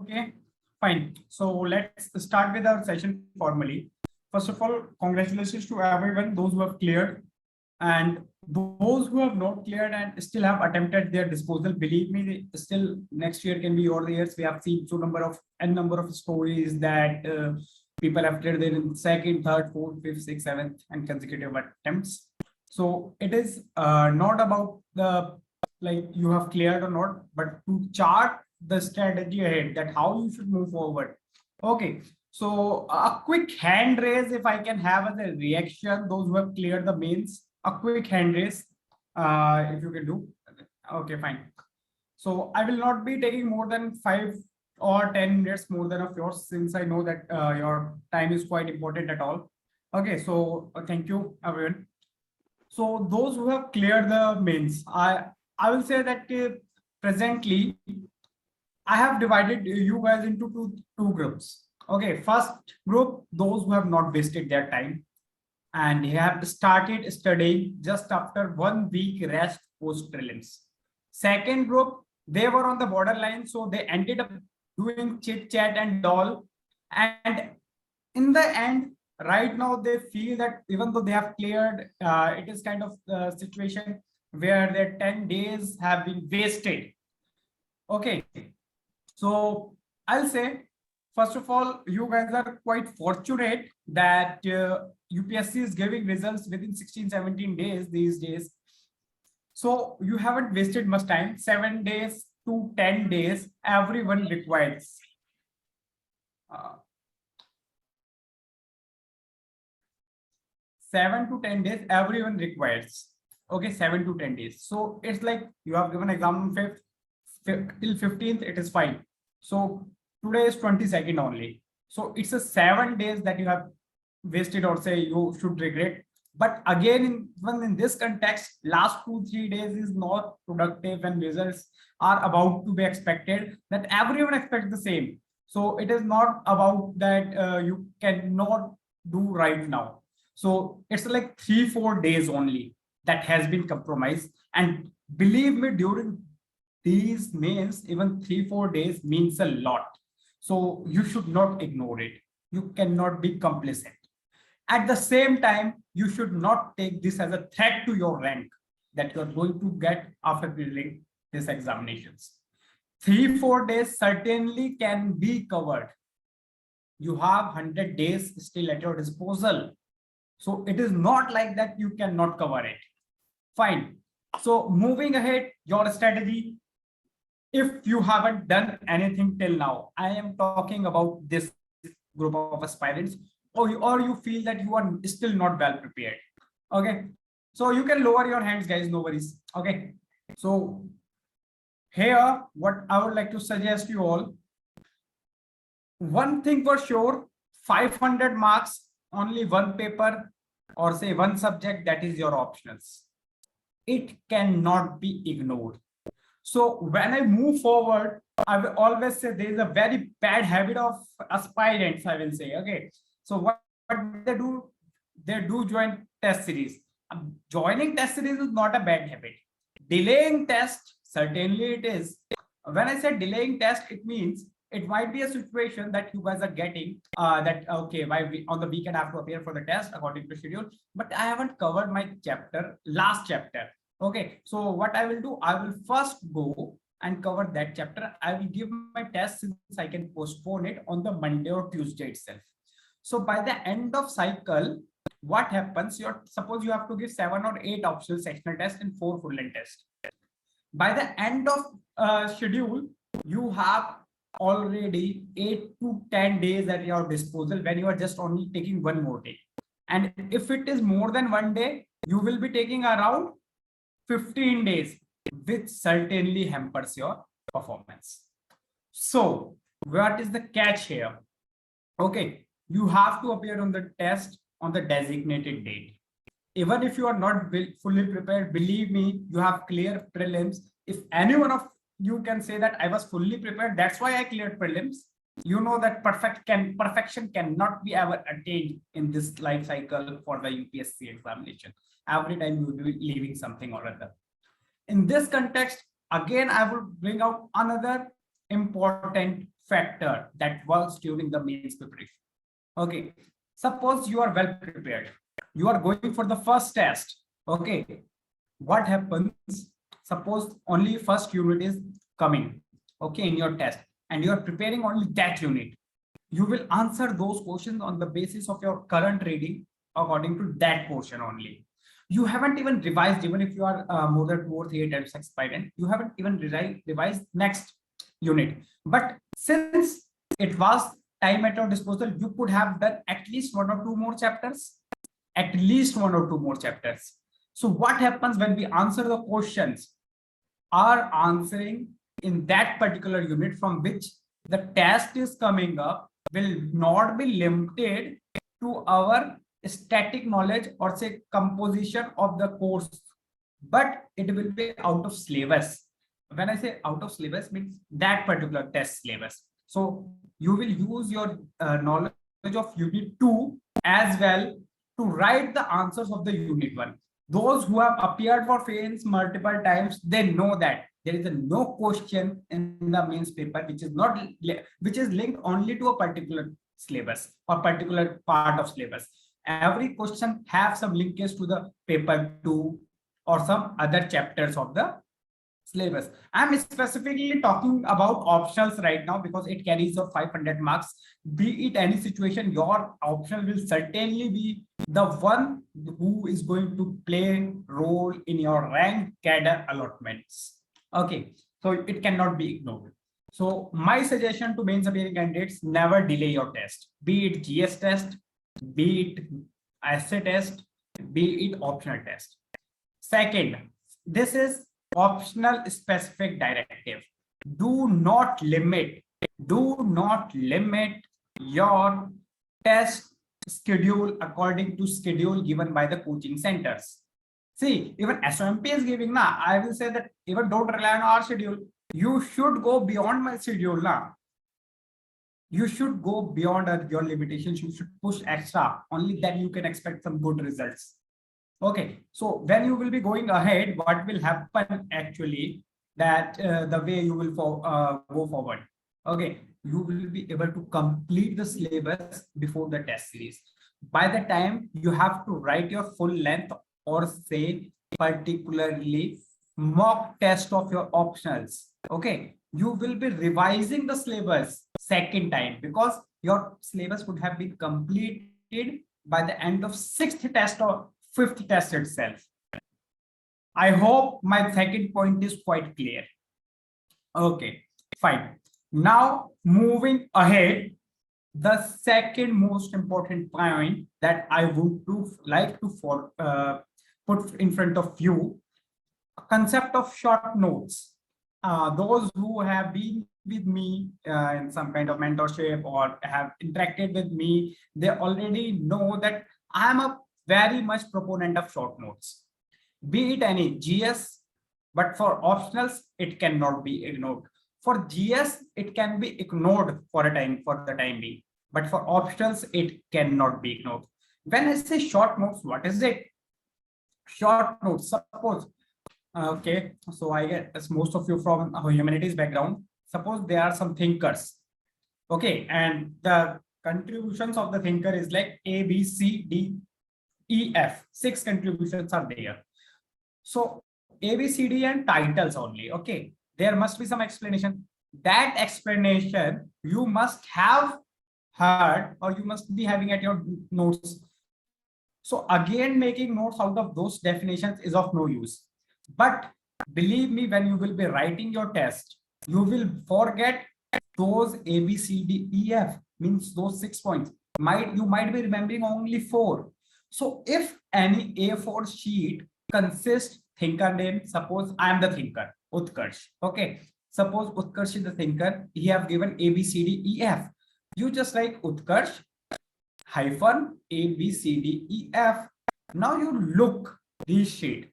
Okay, fine. So let's start with our session formally. First of all, congratulations to everyone, those who have cleared and those who have not cleared and still have attempted their disposal. Believe me, still next year can be your years. We have seen n number of stories that people have cleared in second, third, fourth, fifth, sixth, seventh, and consecutive attempts. So it is not about the like you have cleared or not, but to chart the strategy ahead that how you should move forward. Okay, so a quick hand raise if I can have as a reaction, those who have cleared the mains, a quick hand raise if you can do. Okay, fine. So I will not be taking more than 5 or 10 minutes more than of yours, since I know that your time is quite important at all. Okay, so thank you everyone. So those who have cleared the mains, I will say that presently I have divided you guys into two groups. Okay, first group, those who have not wasted their time and have started studying just after 1 week rest post prelims. Second group, they were on the borderline, so they ended up doing chit chat and all. And in the end, right now they feel that even though they have cleared, it is kind of the situation where their 10 days have been wasted. Okay, so I'll say, first of all, you guys are quite fortunate that UPSC is giving results within 16, 17 days these days. So you haven't wasted much time, 7 days to 10 days, everyone requires. 7 to 10 days, everyone requires. Okay, 7 to 10 days. So it's like you have given exam on 5th, till 15th, it is fine. So today is 22nd only. So it's a 7 days that you have wasted, or say you should regret. But again, even in this context, last 2-3 days is not productive and results are about to be expected, that everyone expects the same. So it is not about that you cannot do right now. So it's like 3-4 days only that has been compromised. And believe me, during these mains, even 3-4 days means a lot. So you should not ignore it. You cannot be complacent. At the same time, you should not take this as a threat to your rank that you are going to get after clearing these examinations. 3-4 days certainly can be covered. You have 100 days still at your disposal. So it is not like that you cannot cover it. Fine. So moving ahead, your strategy. If you haven't done anything till now, I am talking about this group of aspirants, or you feel that you are still not well prepared. Okay. So you can lower your hands, guys, no worries. Okay. So here, what I would like to suggest you all, one thing for sure, 500 marks, only one paper, or say one subject, that is your optionals. It cannot be ignored. So when I move forward, I will always say there is a very bad habit of aspirants, I will say. Okay. So what they do join test series. Joining test series is not a bad habit. Delaying test, certainly it is. When I say delaying test, it means it might be a situation that you guys are getting that okay, on the weekend I have to appear for the test according to schedule, but I haven't covered my last chapter. Okay, so what I will do, I will first go and cover that chapter. I will give my test, since I can postpone it on the Monday or Tuesday itself. So by the end of cycle, what happens? Suppose you have to give 7 or 8 optional sectional tests and 4 full length tests. By the end of schedule, you have already 8 to 10 days at your disposal when you are just only taking one more day. And if it is more than one day, you will be taking around 15 days, which certainly hampers your performance. So what is the catch here? Okay, you have to appear on the test on the designated date. Even if you are not fully prepared, believe me, you have clear prelims. If anyone of you can say that I was fully prepared, that's why I cleared prelims, you know that perfection cannot be ever attained in this life cycle for the UPSC examination. Every time you will be leaving something or other. In this context, again, I will bring out another important factor that works during the mains preparation. Okay, suppose you are well prepared, you are going for the first test. Okay, what happens? Suppose only first unit is coming, okay, in your test, and you are preparing only that unit. You will answer those questions on the basis of your current reading according to that portion only. You haven't even revised, even if you are more than 2 or 3 attempts expired, you haven't even revised next unit. But since it was time at your disposal, you could have done at least 1 or 2 more chapters, at least 1 or 2 more chapters. So what happens when we answer the questions are answering in that particular unit from which the test is coming up will not be limited to our static knowledge or say composition of the course, but it will be out of syllabus. When I say out of syllabus means that particular test syllabus. So you will use your knowledge of unit 2 as well to write the answers of the unit 1. Those who have appeared for fails multiple times, they know that there is no question in the mains paper which is linked only to a particular syllabus or particular part of syllabus. Every question have some linkage to the paper 2 or some other chapters of the syllabus. I'm specifically talking about optionals right now because it carries your 500 marks. Be it any situation, your optional will certainly be the one who is going to play role in your rank cadre allotments. Okay, so it cannot be ignored. So my suggestion to mains appearing candidates, never delay your test. Be it GS test, be it essay test, be it optional test. Second, this is optional specific directive. Do not limit your test schedule according to schedule given by the coaching centers. See, even SOMP is giving now. I will say that even don't rely on our schedule. You should go beyond my schedule now. You should go beyond your limitations. You should push extra. Only then you can expect some good results. Okay, so when you will be going ahead, what will happen actually that the way you will go forward. Okay, you will be able to complete the syllabus before the test series. By the time you have to write your full length or say particularly mock test of your optionals, okay, you will be revising the syllabus second time because your syllabus would have been completed by the end of 6th test or 5th test itself. I hope my second point is quite clear. Okay, fine. Now moving ahead, the second most important point that I would like to put in front of you, concept of short notes. Those who have been with me in some kind of mentorship or have interacted with me, they already know that I am a very much proponent of short notes. Be it any GS, but for optionals, it cannot be ignored. For GS, it can be ignored for the time being, but for optionals, it cannot be ignored. When I say short notes, what is it? Short notes, suppose, okay, so I guess most of you from a humanities background, suppose there are some thinkers, okay, and the contributions of the thinker is like A, B, C, D, E, F. 6 contributions are there. So A, B, C, D and titles only. Okay. There must be some explanation. That explanation you must have heard or you must be having at your notes. So again, making notes out of those definitions is of no use. But believe me, when you will be writing your test, you will forget those A, B, C, D, E, F, means those 6 points. You might be remembering only 4. So if any A4 sheet consists thinker name, suppose I am the thinker, Utkarsh. Okay. Suppose Utkarsh is the thinker. He have given A, B, C, D, E, F. You just write Utkarsh hyphen A, B, C, D, E, F. Now you look this sheet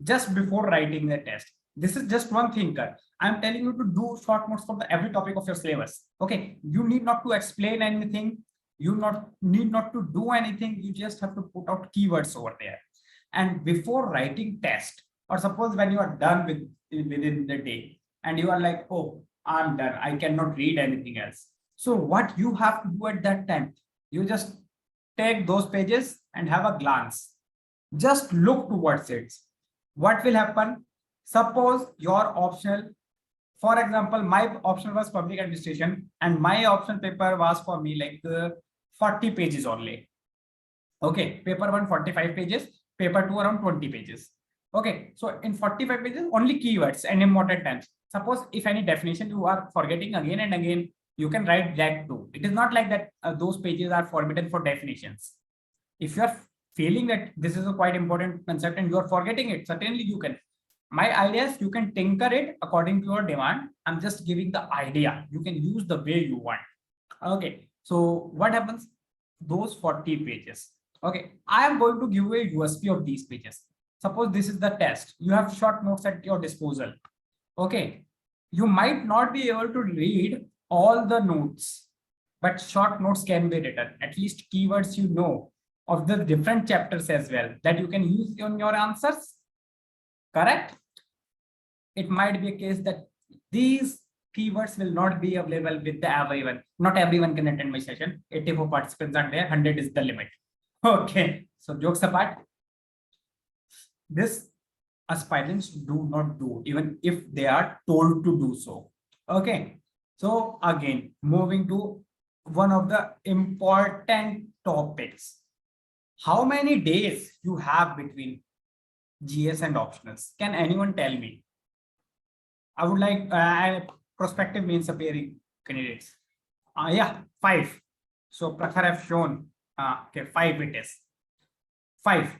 just before writing the test. This is just one thinker. I'm telling you to do short notes for every topic of your syllabus. Okay. You need not to explain anything. You need not to do anything. You just have to put out keywords over there. And before writing test, or suppose when you are done within the day and you are like, oh, I'm done. I cannot read anything else. So what you have to do at that time, you just take those pages and have a glance. Just look towards it. What will happen? Suppose your optional, for example, my option was public administration and my option paper was for me like 40 pages only. Okay, paper 1 45 pages, paper 2 around 20 pages. Okay, so in 45 pages, only keywords and important terms. Suppose if any definition you are forgetting again and again, you can write that too. It is not like that those pages are forbidden for definitions. If you are feeling that this is a quite important concept and you are forgetting it, certainly you can. My idea is you can tinker it according to your demand. I'm just giving the idea. You can use the way you want. Okay, so what happens? Those 40 pages. Okay, I am going to give you a USP of these pages. Suppose this is the test. You have short notes at your disposal. Okay, you might not be able to read all the notes, but short notes can be written. At least keywords you know of the different chapters as well that you can use on your answers. Correct? It might be a case that these keywords will not be available with the everyone. Not everyone can attend my session. 84 participants are there. 100 is the limit. Okay. So jokes apart, this aspirants do not do even if they are told to do so. Okay. So again, moving to one of the important topics. How many days you have between GS and optionals? Can anyone tell me? I would like prospective means appearing candidates. Yeah, 5. So Prakhar have shown. Okay, 5 it is. 5.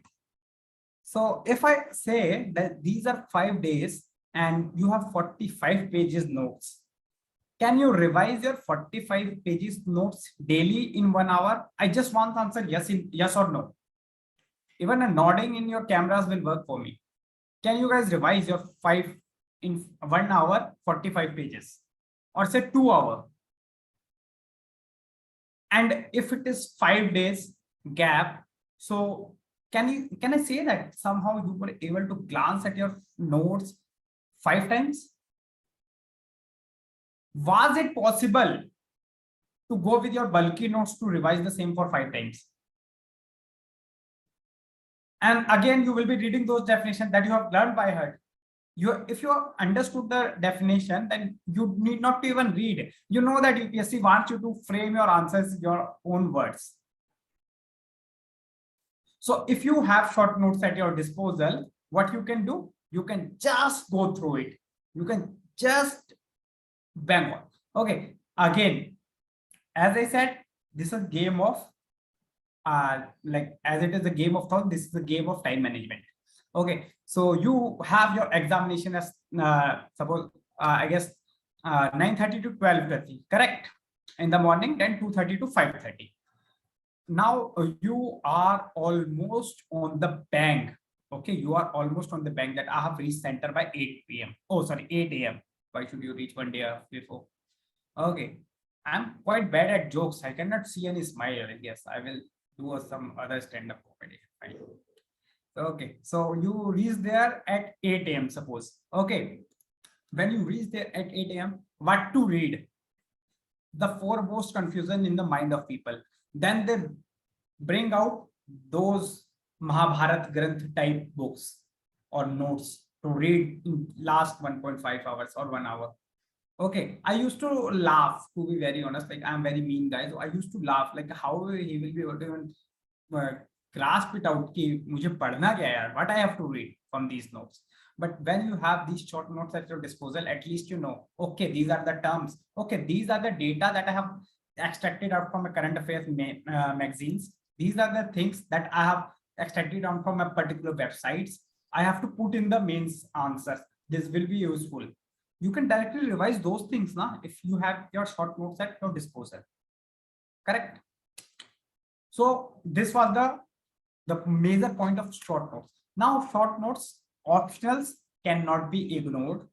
So if I say that these are 5 days and you have 45 pages notes, can you revise your 45 pages notes daily in 1 hour? I just want to answer yes or no. Even a nodding in your cameras will work for me. Can you guys revise your 5 in 1 hour, 45 pages, or say 2 hours? And if it is 5 days gap, so can I say that somehow you were able to glance at your notes 5 times? Was it possible to go with your bulky notes to revise the same for 5 times? And again, you will be reading those definitions that you have learned by heart. If you have understood the definition, then you need not to even read. You know that UPSC wants you to frame your answers in your own words. So if you have short notes at your disposal, what you can do, you can just go through it. You can just bang on. Okay, again, as I said, this is a game of like as it is a game of thought, this is a game of time management. Okay, so you have your examination as suppose I guess 9:30 to 12:30, correct? In the morning, then 2:30 to 5:30. Now you are almost on the bank. Okay, you are almost on the bank that I have reached center by 8 p.m. Oh, sorry, 8 a.m. Why should you reach 1 day before? Okay, I'm quite bad at jokes. I cannot see any smile. Yes, I will do some other stand-up comedy. Fine. Okay, so you reach there at 8 a.m. suppose. Okay, when you reach there at 8 a.m., what to read? The foremost confusion in the mind of people. Then they bring out those Mahabharat Granth type books or notes to read in last 1.5 hours or 1 hour. Okay, I used to laugh, to be very honest. Like, I'm very mean guy, so I used to laugh like how he will be able to even grasp it out कि मुझे पढ़ना क्या है, what I have to read from these notes. But when you have these short notes at your disposal, at least you know, okay, these are the terms. Okay, these are the data that I have extracted out from a current affairs magazines. These are the things that I have extracted out from a particular websites. I have to put in the mains answers. This will be useful. You can directly revise those things now if you have your short notes at your disposal. Correct? So this was the major point of short notes. Now short notes, optionals cannot be ignored.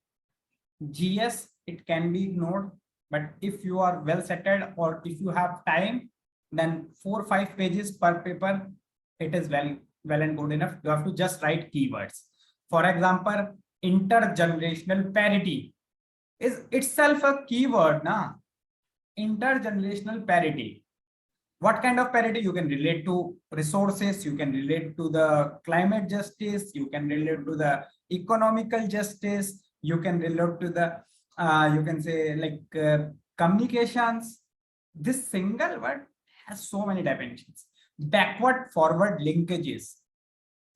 GS, it can be ignored, but if you are well settled or if you have time, then 4 or 5 pages per paper, it is well and good enough. You have to just write keywords. For example, intergenerational parity. is itself a keyword, na? Intergenerational parity. What kind of parity? You can relate to resources, you can relate to the climate justice, you can relate to the economical justice, you can relate to the you can say like communications. This single word has so many dimensions. Backward forward linkages.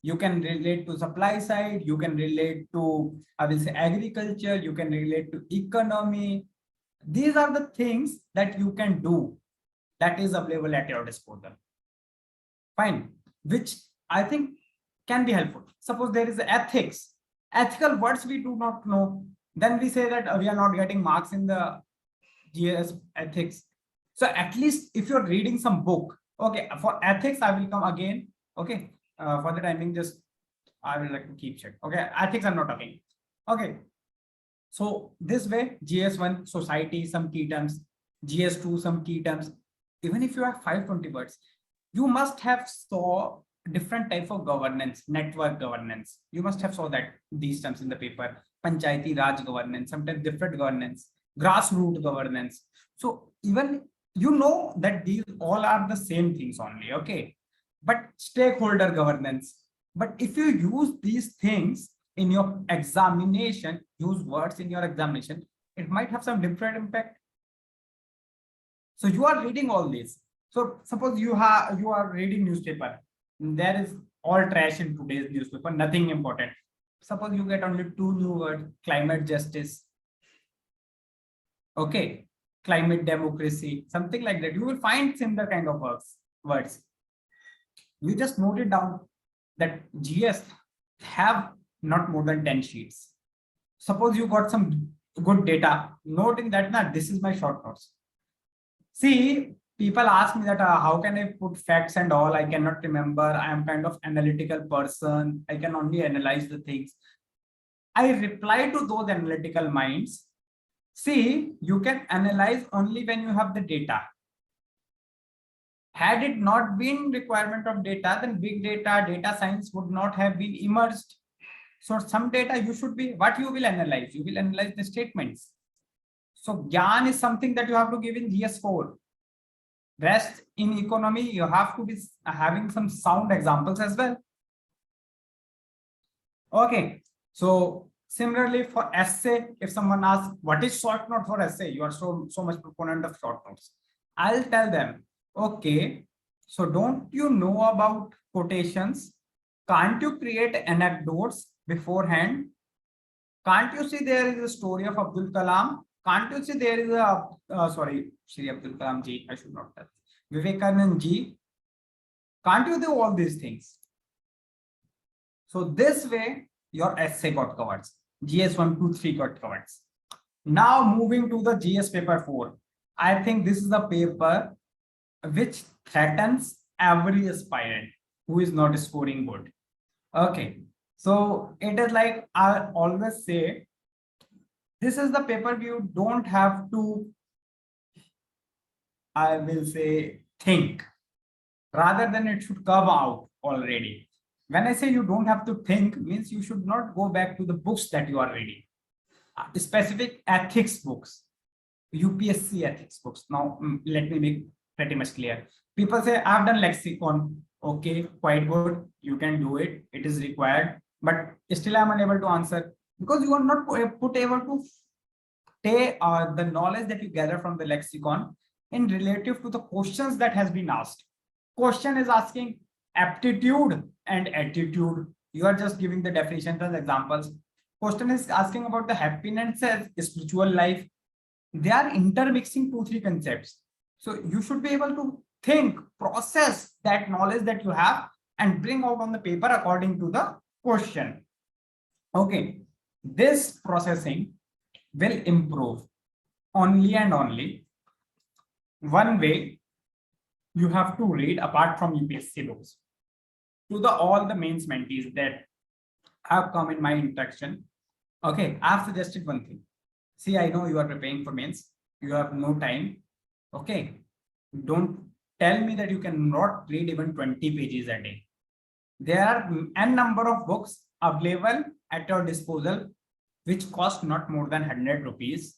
You can relate to supply side, you can relate to, I will say, agriculture, you can relate to economy. These are the things that you can do, that is available at your disposal. Fine, which I think can be helpful. Suppose there is ethics, ethical words we do not know, then we say that we are not getting marks in the GS ethics. So at least if you're reading some book, okay, for ethics I will come again. Okay, for the timing, just I will like to keep check. Okay, ethics I'm not talking. Okay, so this way, GS1 society, some key terms, GS2 some key terms. Even if you have 520 words, you must have saw different type of governance, network governance. You must have saw that these terms in the paper. Panchayati Raj governance, sometimes different governance, grassroots governance. So even you know that these all are the same things only. Okay, but stakeholder governance. But if you use these things in your examination, use words in your examination, it might have some different impact. So you are reading all this. So suppose you are reading newspaper. There is all trash in today's newspaper, nothing important. Suppose you get only 2 new words: climate justice. Okay, climate democracy, something like that. You will find similar kind of words. You just note it down that GS have not more than 10 sheets. Suppose you got some good data, note in that, nah, this is my short notes. See, people ask me that how can I put facts and all? I cannot remember. I am kind of analytical person. I can only analyze the things. I reply to those analytical minds. See, you can analyze only when you have the data. Had it not been requirement of data, then big data, data science would not have been emerged. So some data you should be, what you will analyze? You will analyze the statements. So Gyan is something that you have to give in GS4. Rest in economy, you have to be having some sound examples as well. Okay, so similarly for essay, if someone asks what is short note for essay, you are so much proponent of short notes. I'll tell them, okay, so don't you know about quotations? Can't you create anecdotes beforehand? Can't you see there is a story of Abdul Kalam? Can't you see there is a sorry, Shri Abdul Kalam ji, I should not tell, Vivekanand ji? Can't you do all these things? So this way your essay got covered. GS 1, 2, 3 got covered. Now moving to the GS paper 4. I think this is the paper which threatens every aspirant who is not scoring good. Okay, so it is like I always say, this is the paper you don't have to, I will say, think, rather than it should come out already. When I say you don't have to think, means you should not go back to the books that you are reading. Specific ethics books, UPSC ethics books. Now, let me make pretty much clear. People say, I've done lexicon. Okay, quite good. You can do it. It is required. But still I'm unable to answer because you are not able to take the knowledge that you gather from the lexicon in relative to the questions that has been asked. Question is asking aptitude and attitude. You are just giving the definitions as examples. Question is asking about the happiness as spiritual life. They are intermixing 2-3 concepts. So you should be able to think, process that knowledge that you have and bring out on the paper according to the question. Okay, this processing will improve only and only one way. You have to read, apart from UPSC books, to the all the mains mentees that have come in my interaction. Okay, I have suggested one thing. See, I know you are preparing for mains. You have no time. Okay, don't tell me that you cannot read even 20 pages a day. There are n number of books available at your disposal, which cost not more than 100 rupees.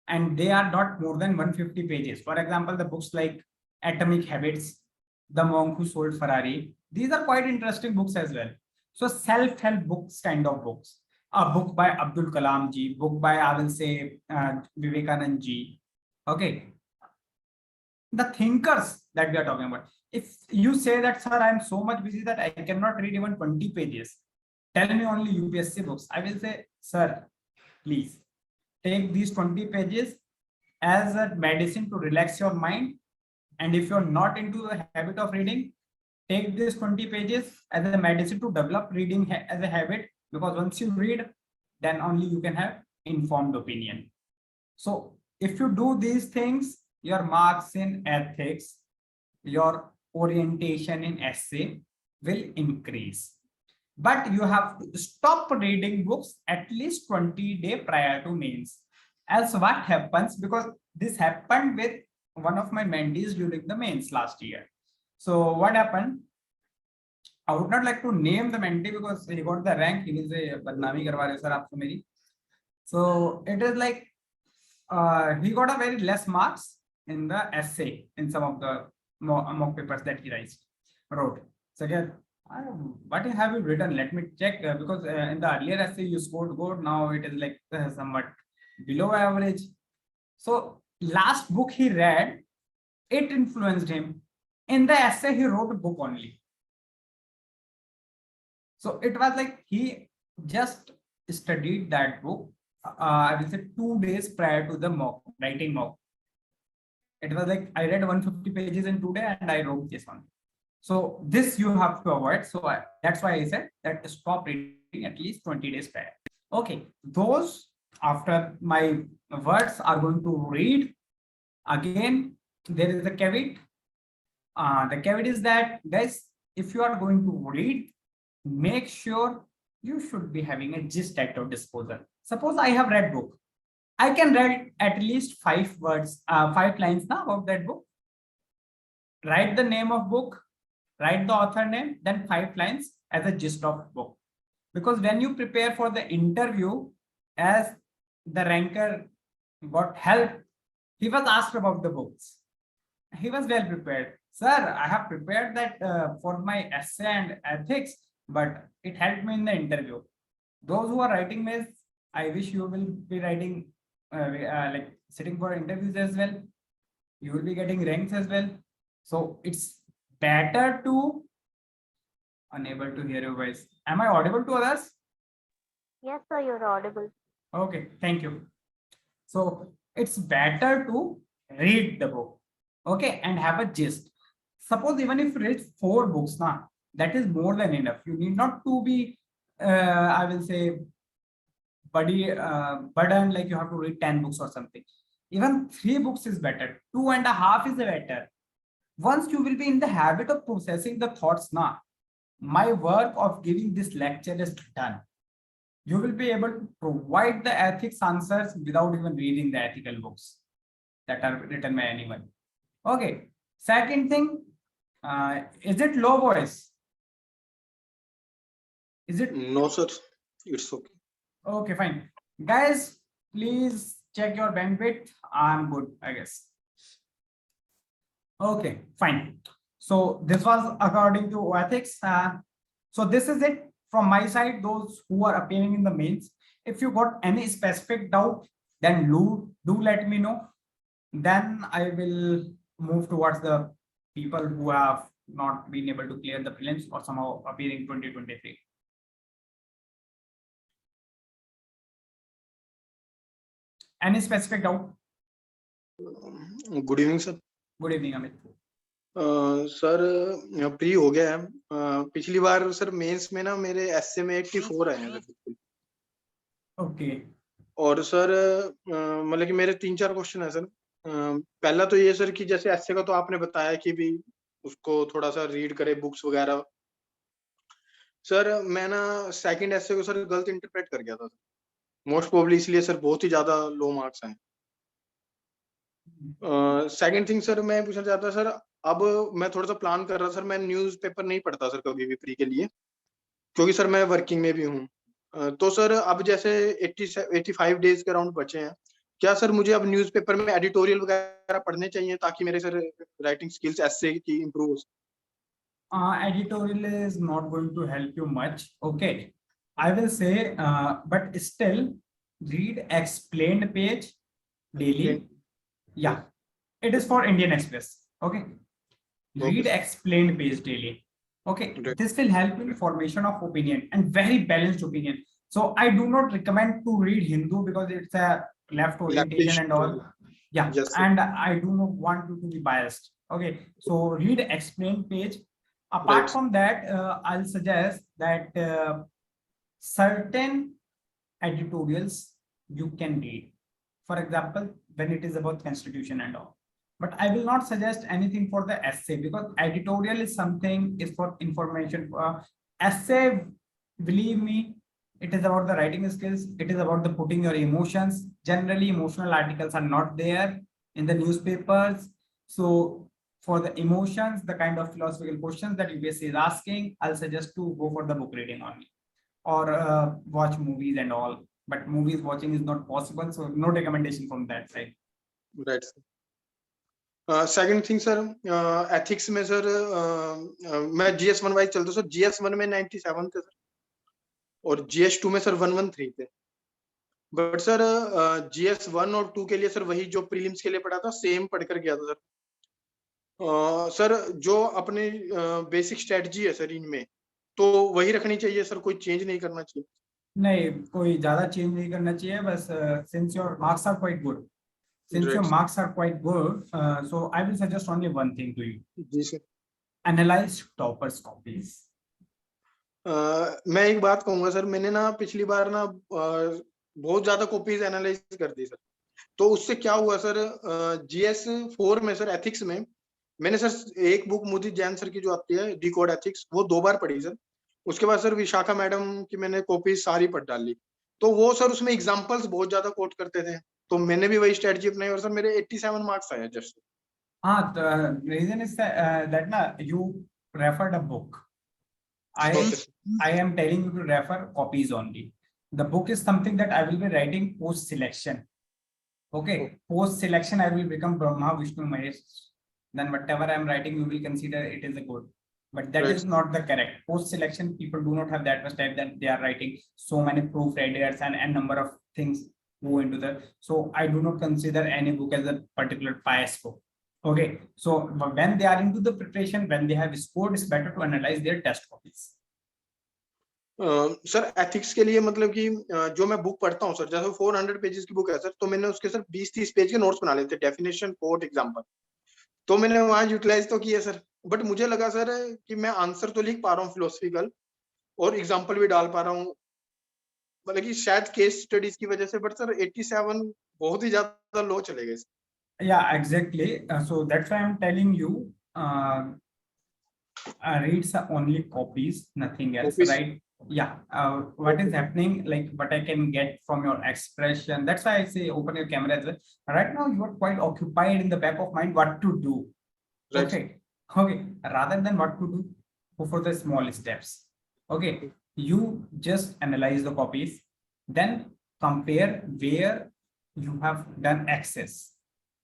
and they are not more than 150 pages. For example, the books like Atomic Habits, The Monk Who Sold Ferrari, these are quite interesting books as well. So self-help books, kind of books, a book by Abdul Kalam ji, book by, I will say, Vivekanand ji. Okay, the thinkers that we are talking about. If you say that, sir, I'm so much busy that I cannot read even 20 pages, tell me only UPSC books, I will say, sir, please take these 20 pages as a medicine to relax your mind. And if you're not into the habit of reading, take these 20 pages as a medicine to develop reading as a habit, because once you read, then only you can have informed opinion. So if you do these things, your marks in ethics, your orientation in essay will increase. But you have to stop reading books at least 20 days prior to mains. Else what happens, because this happened with one of my mentees during the mains last year. So what happened? I would not like to name the mentee because he got the rank. He will say, "Badnami karwa rahe ho sir aap to meri." So it is like he got a very less marks in the essay in some of the mock papers that he wrote. So again, what have you written? Let me check, because in the earlier essay you scored good. Now it is like somewhat below average. So last book he read, it influenced him. In the essay he wrote a book only. So it was like he just studied that book, I will say 2 days prior to the writing mock. It was like I read 150 pages in 2 days and I wrote this one. So this you have to avoid. So that's why I said that stop reading at least 20 days prior. Okay, those after my words are going to read. Again, there is a caveat. The caveat is that, guys, if you are going to read, make sure you should be having a gist at your disposal. Suppose I have read book. I can read at least 5 words, 5 lines now about that book. Write the name of book, write the author name, then 5 lines as a gist of book. Because when you prepare for the interview, as the ranker got help, he was asked about the books. He was well prepared. Sir, I have prepared that for my essay and ethics, but it helped me in the interview. Those who are writing mails, I wish you will be writing, like sitting for interviews as well. You will be getting ranks as well. So it's better to, unable to hear your voice. Am I audible to others? Yes, sir, you're audible. Okay, thank you. So it's better to read the book, okay, and have a gist. Suppose even if you read 4 books, now that is more than enough. You need not to be, I will say, burden like you have to read 10 books or something. Even 3 books is better. 2.5 is better. Once you will be in the habit of processing the thoughts, now my work of giving this lecture is done. You will be able to provide the ethics answers without even reading the ethical books that are written by anyone. Okay. Second thing, is it low voice? Is it? No, sir. It's okay. Okay, fine. Guys, please check your bandwidth. I'm good, I guess. Okay, fine. So this was according to ethics. So this is it from my side, those who are appearing in the mains. If you got any specific doubt, then do let me know. Then I will move towards the people who have not been able to clear the prelims or somehow appearing 2023. Any specific doubt? Good evening, sir. Good evening, Amit. Sir pre हो गया है. पिछली बार sir mains में ना मेरे S A में 84 आए हैं बिल्कुल. ओके. और सर मतलब कि मेरे 3-4 क्वेश्चन है सर. पहला तो ये सर कि जैसे एसए का तो आपने बताया कि भी उसको थोड़ा सा रीड करे बुक्स वगैरह. सर मैं ना सेकंड एसए को सर गलत इंटरप्रेट कर गया था. मोस्ट प्रोबेबली इसलिए सर बहुत ही ज्यादा लो मार्क्स आए. सेकंड थिंग सर मैं पूछना चाहता सर, अब मैं थोड़ा सा प्लान कर रहा सर, मैं न्यूज़पेपर नहीं पढ़ता सर कभी भी प्री के लिए, क्योंकि सर मैं वर्किंग में भी हूँ. तो सर अब जैसे 85 डेज के अराउंड बचे हैं, क्या सर मुझे अब न्यूज़पेपर में एडिटोरियल वगैरह पढ़ने चाहिए ताकि मेरे सर राइटिंग स्किल्स ऐसे की इंप्रूव हो? Editorial is not going to help you much. Okay, I will say, but still read explained page daily. Yeah, it is for Indian Express. Okay, read explained page daily. Okay, Right. this will help in formation of opinion and very balanced opinion. So I do not recommend to read Hindu because it's a left orientation and all. Yeah, Yes, sir. and I do not want you to be biased. Okay, so read explained page. Apart Right. from that, I'll suggest that certain editorials you can read. For example, when it is about constitution and all. But I will not suggest anything for the essay because editorial is something is for information. Essay, believe me, it is about the writing skills. It is about the putting your emotions. Generally, emotional articles are not there in the newspapers. So for the emotions, the kind of philosophical questions that UPSC is asking, I'll suggest to go for the book reading only or watch movies and all. But movies watching is not possible, so no recommendation from that side. Right. Second thing sir, ethics में sir मैं GS1 wise चलता हूं sir. GS1 में 97 थे sir और GS2 में sir 113 थे। But sir GS1 और 2 के लिए सर वही जो प्रीलिम्स के लिए पढ़ा था सेम पढ़ कर गया था सर। सर जो अपने बेसिक स्ट्रेटजी है सर इनमें तो वही रखनी चाहिए सर, कोई चेंज नहीं करना चाहिए? नहीं, कोई ज्यादा चेंज नहीं करना चाहिए, बस since your marks are quite good, since your marks are quite good, so I will suggest only one thing to you. जी सर। Analyze toppers copies. मैं एक बात कहूंगा सर, मैंने ना पिछली बार ना बहुत ज्यादा कॉपीज एनालाइज कर दी सर। तो उससे क्या हुआ सर, GS4 में सर एथिक्स में मैंने सर एक बुक मोदी जैन सर की जो आती है डिकोड एथिक्स, वो 2 बार पढ़ी सर। उसके बाद सर विशाखा मैडम की मैंने कॉपीज सारी पढ़ डाली। तो वो सर उसमें एग्जांपल्स बहुत ज्यादा कोट करते थे, तो मैंने भी वही स्ट्रेटजी अपनाई और सर मेरे 87 मार्क्स आए जस्ट। हाँ, the reason is that na you referred a book. I am telling you to refer copies only. The book is something that I will be writing post selection. Okay, post selection I will become Brahma, Vishnu, Mahesh. Then whatever I am writing, you will consider it is a good. But that is not the correct. Post selection, people do not have that much time that they are writing so many proofreaders and number of things go into the. So I do not consider any book as a particular bias book. Okay, so when they are into the preparation, when they have scored, it's better to analyze their test copies. Sir ethics के लिए मतलब कि जो मैं book पढ़ता हूँ sir, जैसे 400 pages की बुक है सर, तो मैंने उसके सर 20-30 पेज के नोट्स बना लेते, डेफिनेशन, कोट, एग्जांपल। तो मैंने वहां यूटिलाइज तो किया सर, बट मुझे लगा सर कि मैं आंसर तो लिख पा रहा हूँ फिलोसफिकल और एग्जांपल भी डाल पा रहा हूँ, मतलब कि शायद केस स्टडीज की वजह से, बट सर 87 बहुत ही ज्यादा लो चले गए। Yeah, exactly. So that's why I'm telling you, reads are only copies, nothing else, Copies. right? Yeah. What is happening, like what I can get from your expression. That's why I say open your camera as well. Right now, you are quite occupied in the back of mind what to do. Right. Okay. Okay. Rather than what to do, go for the small steps. Okay. You just analyze the copies, then compare where you have done excess,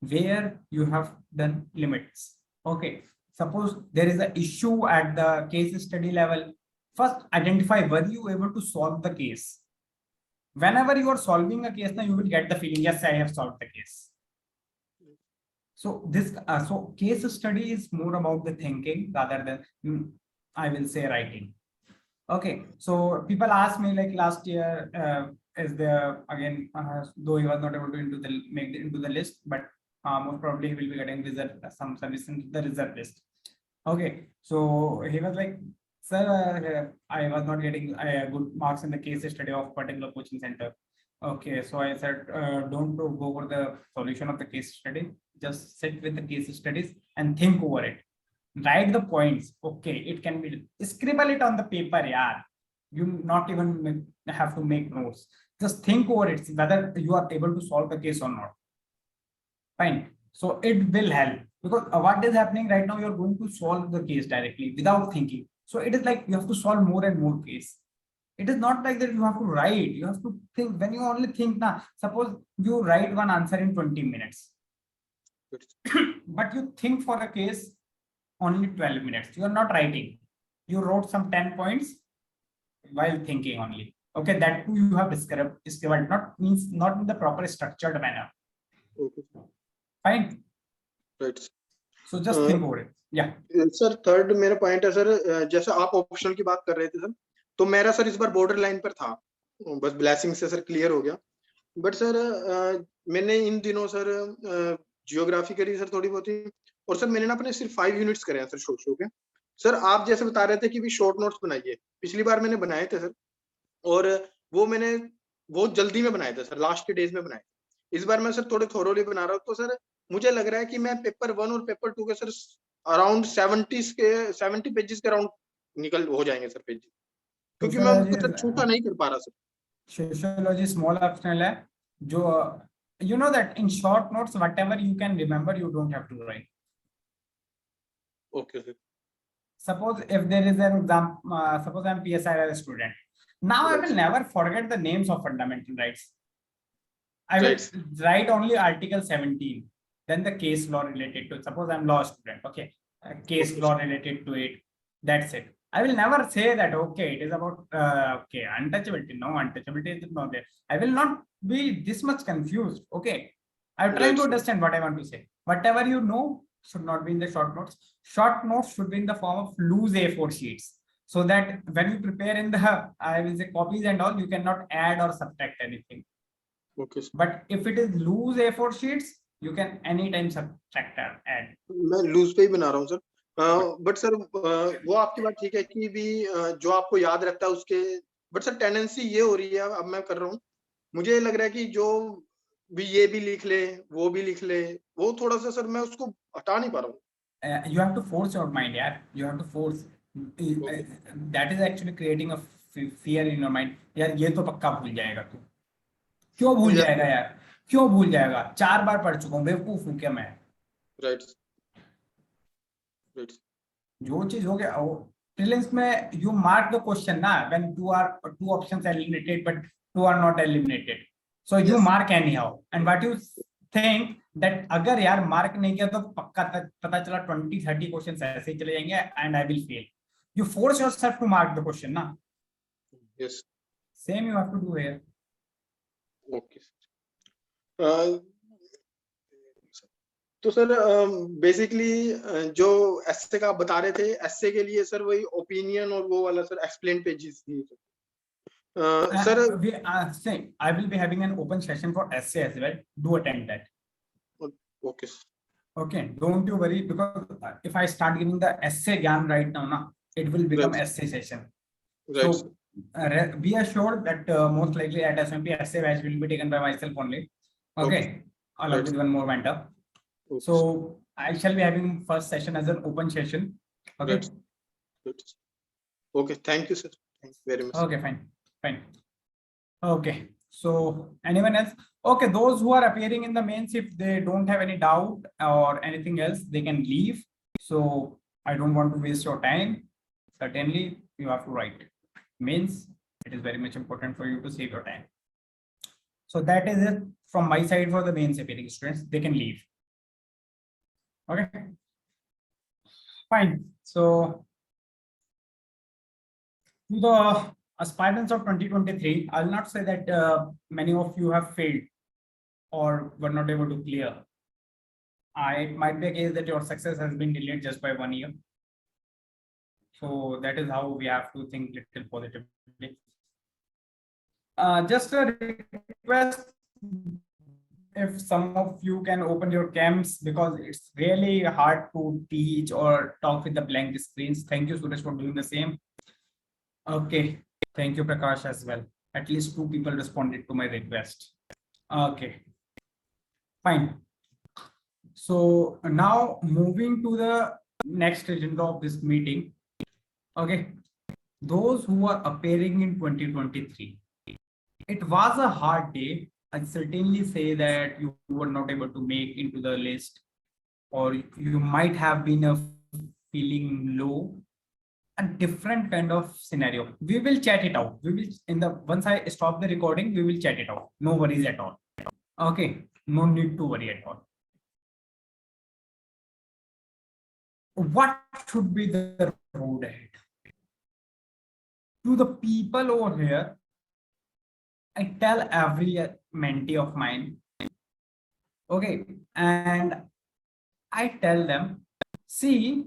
where you have done limits. Okay. Suppose there is an issue at the case study level. First, identify were you able to solve the case. Whenever you are solving a case, now you will get the feeling, yes, I have solved the case. So this, so case study is more about the thinking rather than, I will say, writing. Okay, so people ask me like last year, is there again, though he was not able to make it into the list, but most probably he will be getting result, some service into the result list. Okay, so he was like, sir, I was not getting good marks in the case study of particular coaching center. Okay, so I said, don't go for the solution of the case study. Just sit with the case studies and think over it. Write the points. Okay, it can be scribble it on the paper. Yeah, you not even have to make notes. Just think over it whether you are able to solve the case or not. Fine. So it will help because what is happening right now, you're going to solve the case directly without thinking. So it is like you have to solve more and more case. It is not like that you have to write. You have to think. When you only think, now, suppose you write one answer in 20 minutes, but you think for a case only 12 minutes. You are not writing. You wrote some 10 points while thinking only. Okay, that too you have described, not means not in the proper structured manner. Okay. Fine. Right. So just think over it. Yeah. Sir third मेरा point है sir, जैसे आप optional की बात कर रहे थे sir, तो मेरा सर इस बार बॉर्डर लाइन पर था, बस ब्लेसिंग से सर क्लियर हो गया। बट सर मैंने इन दिनों सर जियोग्राफी करी सर थोड़ी बहुत ही, और सर मैंने ना अपने सिर्फ 5 यूनिट्स करे हैं सर शो के। सर आप जैसे बता रहे थे कि भी शॉर्ट नोट्स बनाइए, पिछली बार मैंने बनाए थे सर, और वो मैंने बहुत जल्दी में बनाए थे सर, लास्ट के डेज में बनाए। इस बार मैं सर थोड़े थोरोली बना रहा हूँ, तो सर मुझे लग रहा है कि मैं पेपर 1 और पेपर 2 के सर अराउंड 70 पेजेस के अराउंड निकल हो जाएंगे सर पेज, क्योंकि मैं उनको सर छोटा नहीं कर पा रहा सर। Sociology small optional है जो you know that in short notes whatever you can remember you don't have to write. Okay sir. Suppose if there is an exam, suppose I am PSIR student. Now I will never forget the names of fundamental rights. I will write only article 17, then the case law related to it. Suppose I am law student, okay, case law related to it. That's it. I will never say that, okay, it is about, okay, untouchability. No, untouchability is not there. I will not be this much confused. Okay. I'm trying to understand what I want to say. Whatever you know should not be in the short notes. Short notes should be in the form of loose A4 sheets. So that when you prepare in the, I will say copies and all, you cannot add or subtract anything. Okay. But if it is loose A4 sheets, you can anytime subtract or add. मैं loose पे ही बना रहा हूँ sir. But sir वो आपकी बात ठीक है कि भी जो आपको याद रहता है उसके, बट सर टेंडेंसी ये हो रही है, अब मैं कर रहा हूँ, मुझे लग रहा है कि जो भी ये भी लिख ले वो भी लिख ले, वो थोड़ा सा सर मैं उसको हटा नहीं पा रहा हूँ। You have to force your mind, yeah. You have to force. That is actually creating a fear in your mind. यार ये तो पक्का भूल जाएगा तू। क्यों भूल जाएगा यार? क्यों भूल जाएगा? 4 बार पढ़ चुका हूँ, बेवकूफ हूँ क्या मैं? राइट। जो चीज हो गया, प्रीलिम्स में you mark the question ना, when two options are eliminated but 2 are not eliminated. So you mark anyhow. And what you think that अगर यार mark नहीं किया तो पक्का पता चला 20-30 questions ऐसे ही चले जाएंगे and I will fail. You force yourself to mark the question ना. Yes. Same you have to do here. Okay. तो सर बेसिकली जो एस्से का आप बता रहे थे, एस्से के लिए सर वही ओपिनियन और वो वाला सर एक्सप्लेन पेजेस थी sir. We are saying I will be having an open session for essay as well. Do attend that. Okay. Okay, don't you worry, because if I start giving the essay gyan right now, na, it will become essay session. Right. So be assured that most likely at SMP essay batch will be taken by myself only. Okay, along with one more mentor. Okay. So I shall be having first session as an open session. Okay. Right. Okay. Thank you, sir. Thank you very much. Okay, fine. Okay. So anyone else? Okay, those who are appearing in the mains, if they don't have any doubt or anything else, they can leave. So I don't want to waste your time. Certainly, you have to write mains. It is very much important for you to save your time. So that is it from my side for the mains appearing students. They can leave. Okay. Fine. So to the aspirants of 2023, I'll not say that many of you have failed or were not able to clear. It might be a case that your success has been delayed just by 1 year. So that is how we have to think little positively. Just a request, if some of you can open your cams, because it's really hard to teach or talk with the blank screens. Thank you, Suresh, for doing the same. Okay, thank you, Prakash, as well. At least 2 people responded to my request. Okay, fine. So now moving to the next agenda of this meeting. Okay, those who are appearing in 2023, it was a hard day. I certainly say that you were not able to make into the list, or you might have been feeling low. a different kind of scenario. We will chat it out. We will once I stop the recording, we will chat it out. No worries at all. Okay, no need to worry at all. What should be the road ahead? To the people over here, I tell every mentee of mine, okay, and I tell them, see,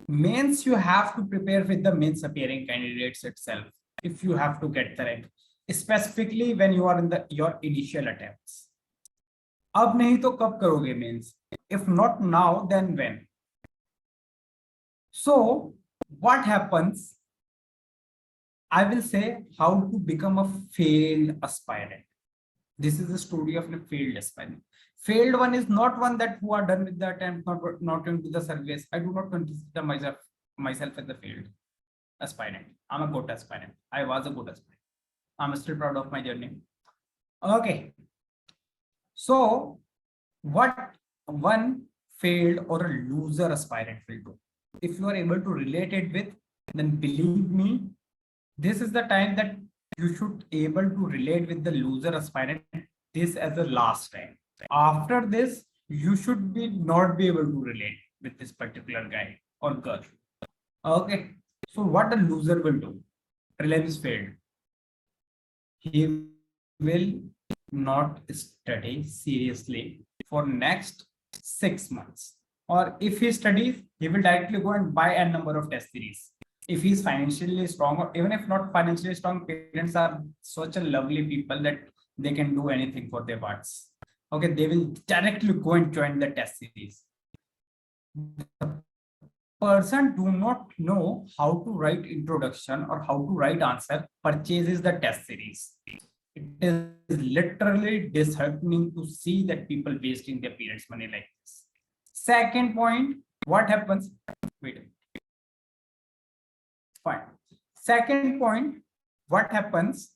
mains you have to prepare with the mains appearing candidates itself if you have to get the rank, specifically when you are in your initial attempts. अब नहीं तो कब करोगे mains? If not now, then when? So what happens? I will say how to become a failed aspirant. This is the story of a failed aspirant. Failed one is not one that who are done with the attempt, not into the service. I do not consider myself as a failed aspirant. I'm a good aspirant. I was a good aspirant. I'm still proud of my journey. Okay. So what one failed or a loser aspirant will do? If you are able to relate it with, then believe me, this is the time that you should able to relate with the loser aspirant this as a last time. After this, you should not be able to relate with this particular guy or girl. Okay. So what the loser will do? Prelims failed. He will not study seriously for next 6 months. Or if he studies, he will directly go and buy a number of test series. If he's financially strong, or even if not financially strong, parents are such a lovely people that they can do anything for their parts. Okay, they will directly go and join the test series. The person do not know how to write introduction or how to write answer, purchases the test series. It is literally disheartening to see that people wasting their parents' money like this. Second point, what happens? Wait a minute. Fine. Second point, what happens?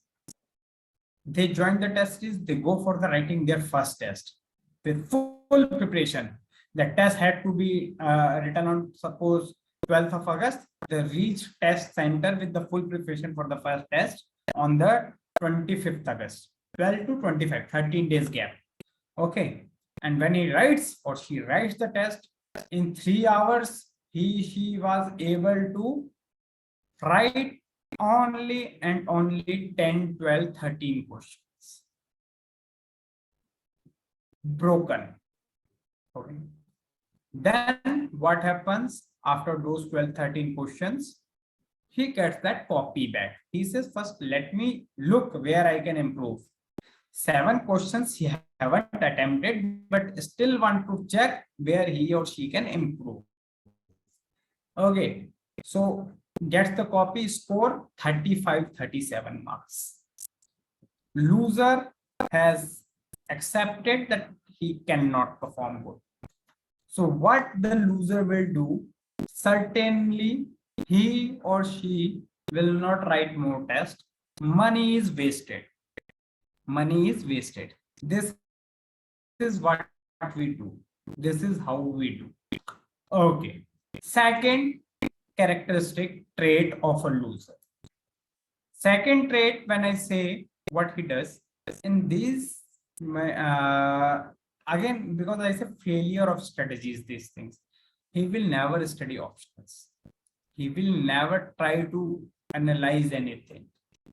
They join the test series, they go for the writing their first test with full preparation. The test had to be written on, suppose, 12th of August. They reach test center with the full preparation for the first test on the 25th August. 12 to 25, 13 days gap. Okay. And when he writes or she writes the test, in 3 hours, she was able to write only and only 10, 12, 13 questions. Broken. Okay. Then what happens after those 12, 13 questions? He gets that copy back. He says, first, let me look where I can improve. 7 questions he haven't attempted, but still want to check where he or she can improve. Okay. So gets the copy, score 35, 37 marks. Loser has accepted that he cannot perform good. So what the loser will do, certainly he or she will not write more tests. Money is wasted. Money is wasted. This is what we do. This is how we do. Okay. Second characteristic trait of a loser. Second trait, when I say what he does in these, again, because I say failure of strategies, these things, he will never study options. He will never try to analyze anything.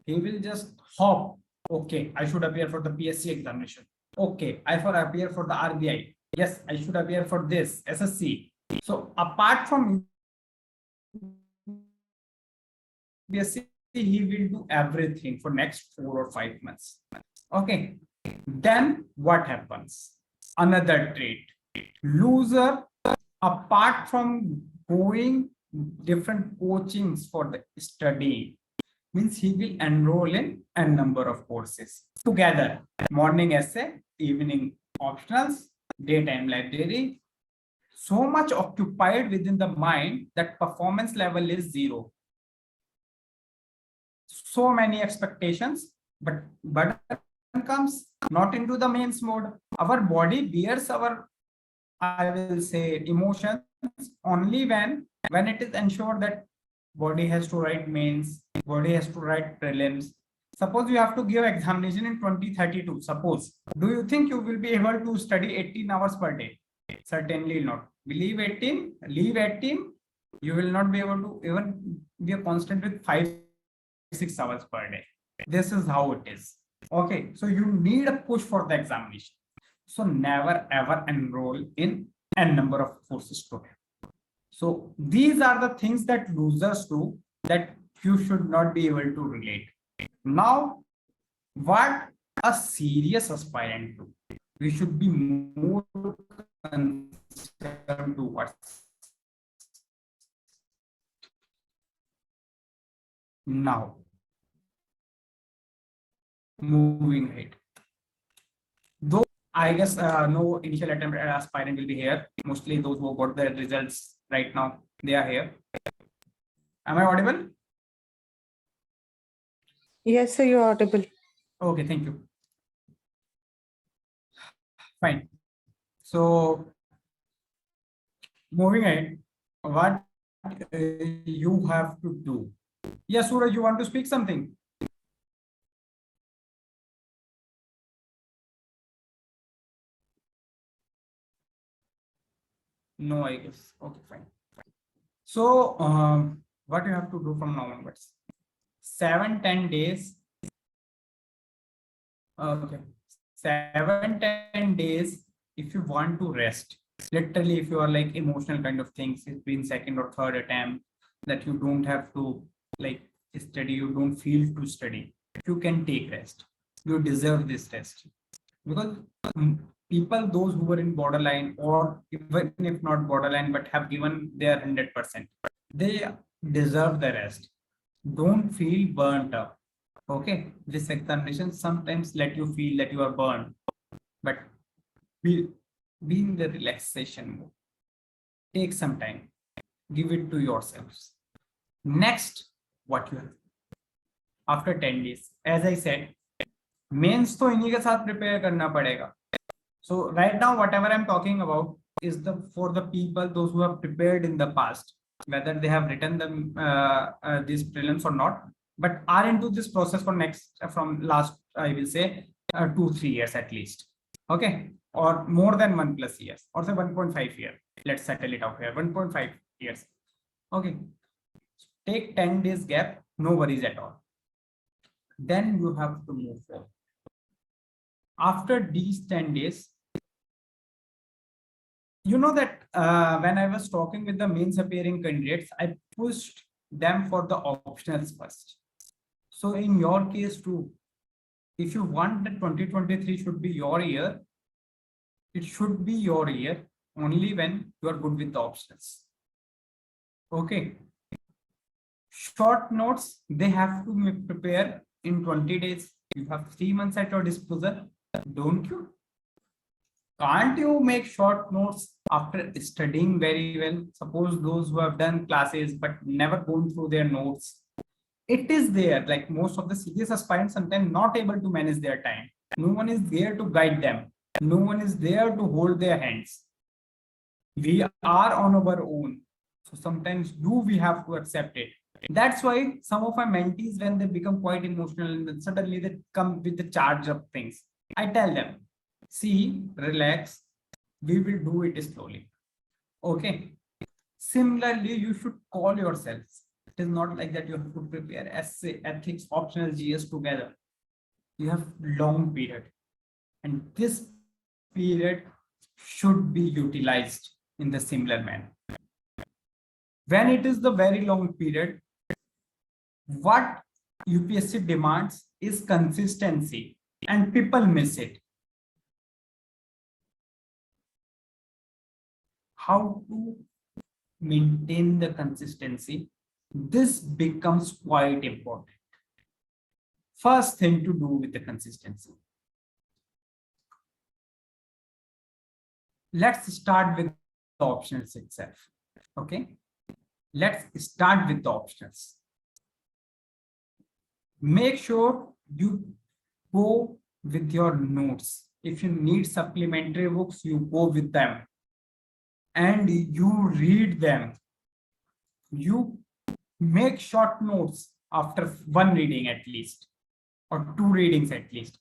He will just hop. Okay, I should appear for the PSC examination. Okay, I should appear for the RBI. Yes, I should appear for this SSC. So apart from PSC, he will do everything for next 4 or 5 months. Okay. Then what happens? Another trait. Loser, apart from going different coachings for the study, means he will enroll in a number of courses together. Morning essay, evening optionals, daytime library. So much occupied within the mind that performance level is 0. So many expectations, but burden comes not into the mains mode. Our body bears our, I will say, emotions only when it is ensured that body has to write mains, body has to write prelims. Suppose you have to give examination in 2032. Suppose, do you think you will be able to study 18 hours per day? Certainly not. Leave 18, you will not be able to even be a constant with 5-6 hours per day. This is how it is. Okay, so you need a push for the examination. So never ever enroll in n number of courses today. So these are the things that losers do that you should not be able to relate. Now, what a serious aspirant do? We should be more concerned towards. Now, moving ahead. Though I guess no initial attempt aspirant will be here. Mostly those who got the results right now, they are here. Am I audible? Yes, sir, you're audible. Okay, thank you. Fine. So moving ahead, what you have to do? Yes, Suraj, you want to speak something? No, I guess. Okay, fine. So what you have to do from now onwards? 7-10 days. Okay. 7-10 days if you want to rest. Literally, if you are like emotional kind of things, it's been second or third attempt that you don't have to like study, you don't feel to study. You can take rest. You deserve this rest. Because people, those who were in borderline, or even if not borderline, but have given their 100%, they deserve the rest. Don't feel burnt up. Okay, this examination sometimes let you feel that you are burned, but be in the relaxation mode. Take some time, give it to yourselves. Next, what you have after 10 days, as I said, mains तो इन्हीं के साथ prepare करना पड़ेगा. So right now whatever I'm talking about is for the people those who have prepared in the past, whether they have written these prelims or not, but are into this process for from last, I will say 2-3 years at least. Okay, or more than 1+ years, or say 1.5 years. Let's settle it out here, 1.5 years. Okay, take 10 days gap, no worries at all. Then you have to move forward. After these 10 days, you know that when I was talking with the mains appearing candidates, I pushed them for the optionals first. So in your case too, if you want that 2023 should be your year, it should be your year only when you are good with the optionals. Okay. Short notes, they have to prepare in 20 days. You have 3 months at your disposal, don't you? Can't you make short notes after studying very well? Suppose those who have done classes but never gone through their notes. It is there, like most of the serious aspirants sometimes not able to manage their time. No one is there to guide them. No one is there to hold their hands. We are on our own. So sometimes we have to accept it. That's why some of my mentees, when they become quite emotional and then suddenly they come with the charge of things, I tell them, see, relax, we will do it slowly. Okay. Similarly, you should call yourselves. It is not like that you have to prepare essay, ethics, optional GS together. You have long period. And this period should be utilized in the similar manner. When it is the very long period, what UPSC demands is consistency, and people miss it. How to maintain the consistency? This becomes quite important. First thing to do with the consistency. Let's start with the optionals itself. Okay. Let's start with the optionals. Make sure you go with your notes. If you need supplementary books, you go with them. And you read them. You make short notes after one reading at least, or two readings at least.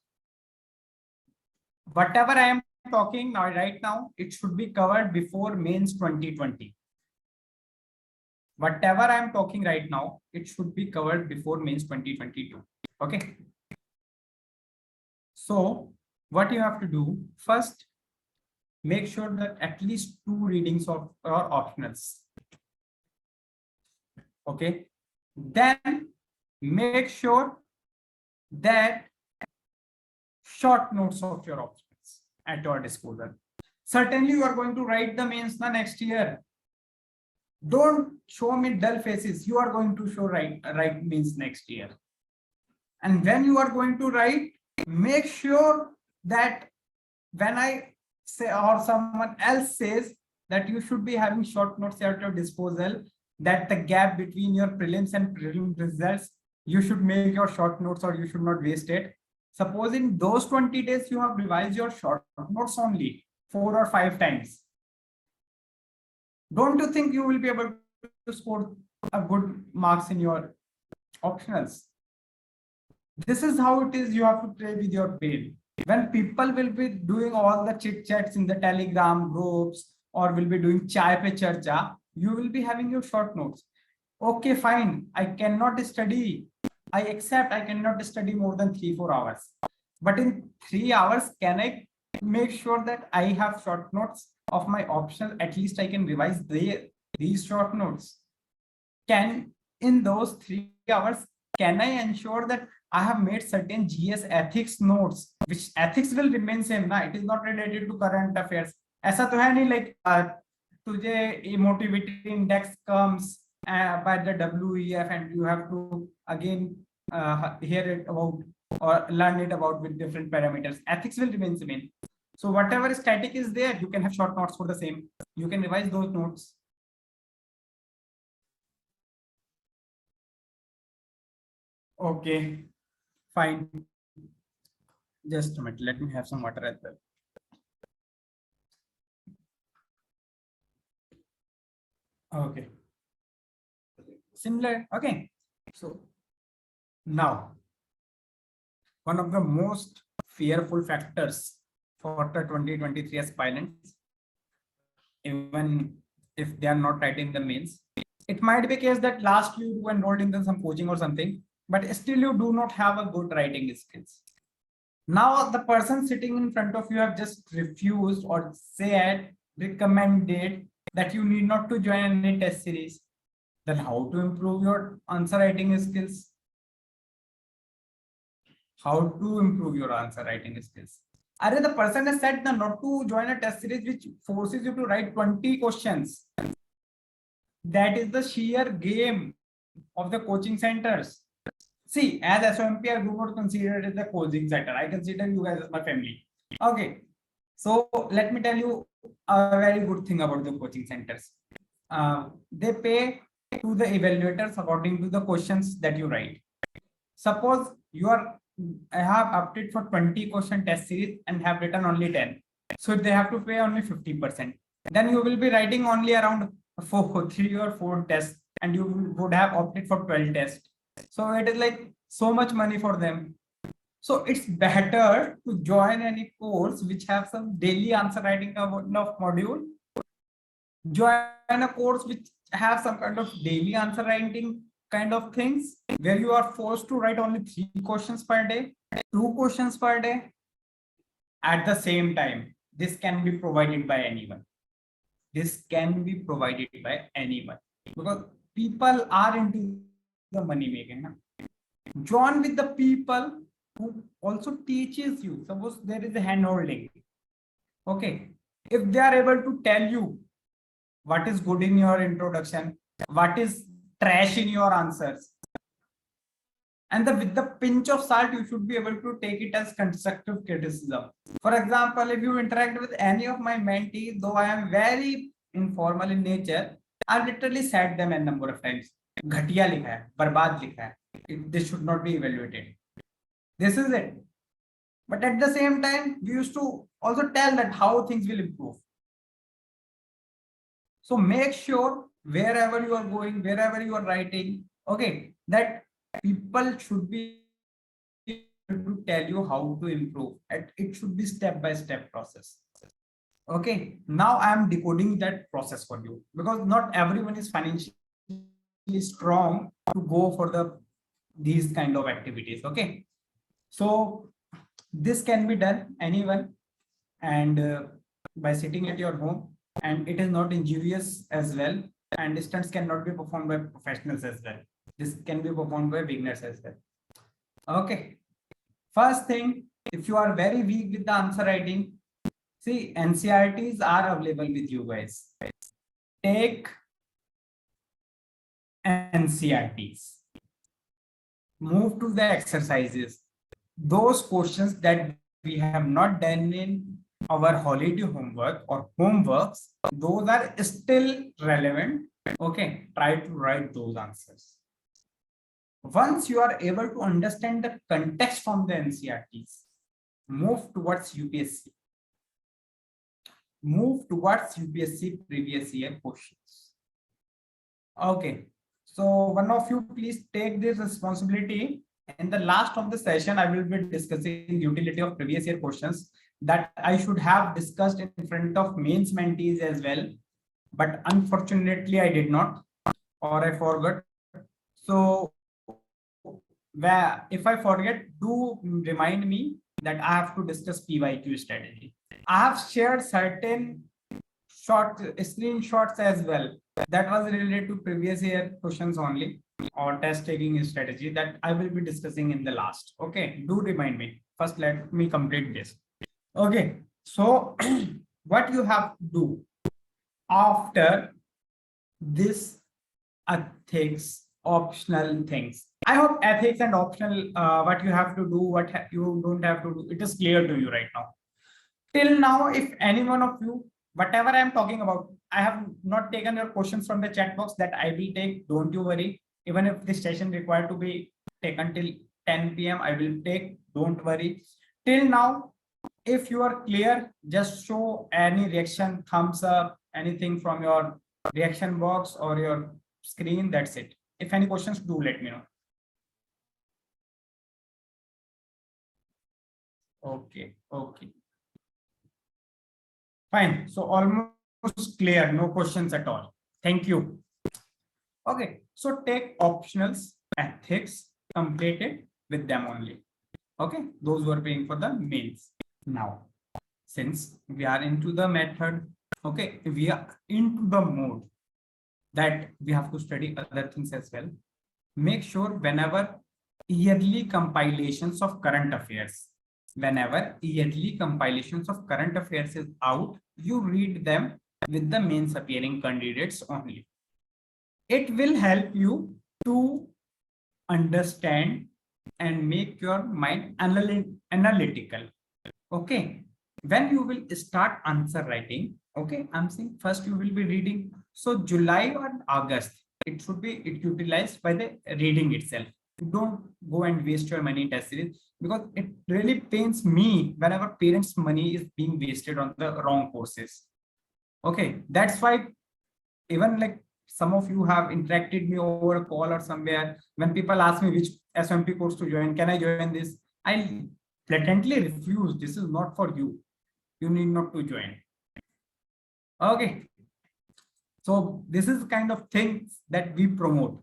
Whatever I am talking now, right now, it should be covered before mains 2020. Whatever I am talking right now, it should be covered before mains 2022. Okay. So what you have to do first, make sure that at least two readings of your optionals. Okay. Then make sure that short notes of your options at your disposal. Certainly you are going to write the mains the next year. Don't show me dull faces. You are going to show right means next year. And when you are going to write, make sure that when I say or someone else says that you should be having short notes at your disposal, that the gap between your prelims and prelim results, you should make your short notes or you should not waste it. Suppose in those 20 days you have revised your short notes only 4 or 5 times. Don't you think you will be able to score a good marks in your optionals? This is how it is. You have to play with your brain. When people will be doing all the chit chats in the Telegram groups or will be doing chai pe charcha, you will be having your short notes. Okay, fine. I cannot study. I accept I cannot study more than 3-4 hours. But in 3 hours, can I make sure that I have short notes of my optional? At least I can revise these short notes. Can in those 3 hours, can I ensure that I have made certain GS ethics notes, which ethics will remain same na? It is not related to current affairs. ऐसा तो है नहीं like तुझे motivation index comes by the WEF and you have to again hear it about or learn it about with different parameters. Ethics will remain same. So whatever static is there, you can have short notes for the same. You can revise those notes. Okay, fine. Just a minute. Let me have some water as well. Okay. Similar. Okay. So now, one of the most fearful factors for the 2023 aspirants, even if they are not writing the mains, it might be a case that last you enrolled in some coaching or something, but still you do not have a good writing skills. Now the person sitting in front of you have just refused or said, recommended that you need not to join any test series. Then how to improve your answer writing skills? How to improve your answer writing skills? Are the person has said not to join a test series which forces you to write 20 questions. That is the sheer game of the coaching centers. See, as SOMP, I do not consider it as the coaching center. I consider you guys as my family. Okay. So let me tell you a very good thing about the coaching centers. They pay to the evaluators according to the questions that you write. Suppose I have opted for 20 question test series and have written only 10. So they have to pay only 50%. Then you will be writing only around 3 or 4 tests and you would have opted for 12 tests. So it is like so much money for them. So it's better to join any course which have some daily answer writing of module. Join a course which have some kind of daily answer writing kind of things where you are forced to write only 3 questions per day, 2 questions per day. At the same time, this can be provided by anyone. This can be provided by anyone because people are into the money making. Join with the people who also teaches you. Suppose there is a hand holding. Okay. If they are able to tell you what is good in your introduction, what is trash in your answers, and with the pinch of salt, you should be able to take it as constructive criticism. For example, if you interact with any of my mentees, though I am very informal in nature, I've literally said them a number of times. Ghatiya likha hai, barbad likha hai. This should not be evaluated. This is it. But at the same time, we used to also tell that how things will improve. So make sure wherever you are going, wherever you are writing, Okay, that people should be able to tell you how to improve. It should be step-by-step process. Okay, now I am decoding that process for you because not everyone is financially strong to go for these kind of activities. Okay, so this can be done anyone and by sitting at your home, and it is not injurious as well, and stunts cannot be performed by professionals as well. This can be performed by beginners as well. Okay, first thing, if you are very weak with the answer writing, see, NCRTs are available with you guys. Take NCRTs. Move to the exercises. Those questions that we have not done in our holiday homework or homeworks, those are still relevant. Okay, try to write those answers. Once you are able to understand the context from the NCRTs, move towards UPSC. Move towards UPSC previous year questions. Okay, so one of you please take this responsibility. In the last of the session, I will be discussing utility of previous year questions that I should have discussed in front of mains mentees as well, but unfortunately I did not, or I forgot. So where if I forget, do remind me that I have to discuss PYQ strategy. I have shared certain short screenshots as well that was related to previous year questions only or test taking strategy that I will be discussing in the last. Okay, do remind me. First, let me complete this. Okay, so what you have to do after this ethics optional things. I hope ethics and optional what you have to do, what you don't have to do, it is clear to you right now. Till now, if any one of you, whatever I am talking about, I have not taken your questions from the chat box that I will take. Don't you worry. Even if this session required to be taken till 10 p.m., I will take. Don't worry. Till now, if you are clear, just show any reaction, thumbs up, anything from your reaction box or your screen. That's it. If any questions, do let me know. Okay. Okay. Fine. So almost clear. No questions at all. Thank you. Okay. So take optionals, ethics, completed with them only. Okay. Those who are paying for the mains. Now, since we are into the method, okay, we are into the mode that we have to study other things as well. Make sure whenever yearly compilations of current affairs, whenever yearly compilations of current affairs is out, you read them with the mains appearing candidates only. It will help you to understand and make your mind analytical. Okay, when you will start answer writing, okay, I'm saying first you will be reading. So July or August, it should be utilized by the reading itself. Don't go and waste your money in test series, because it really pains me whenever parents' money is being wasted on the wrong courses. Okay, that's why even like some of you have interacted me over a call or somewhere. When people ask me which SMP course to join, can I join this? I blatantly refuse. This is not for you. You need not to join. Okay. So this is the kind of things that we promote.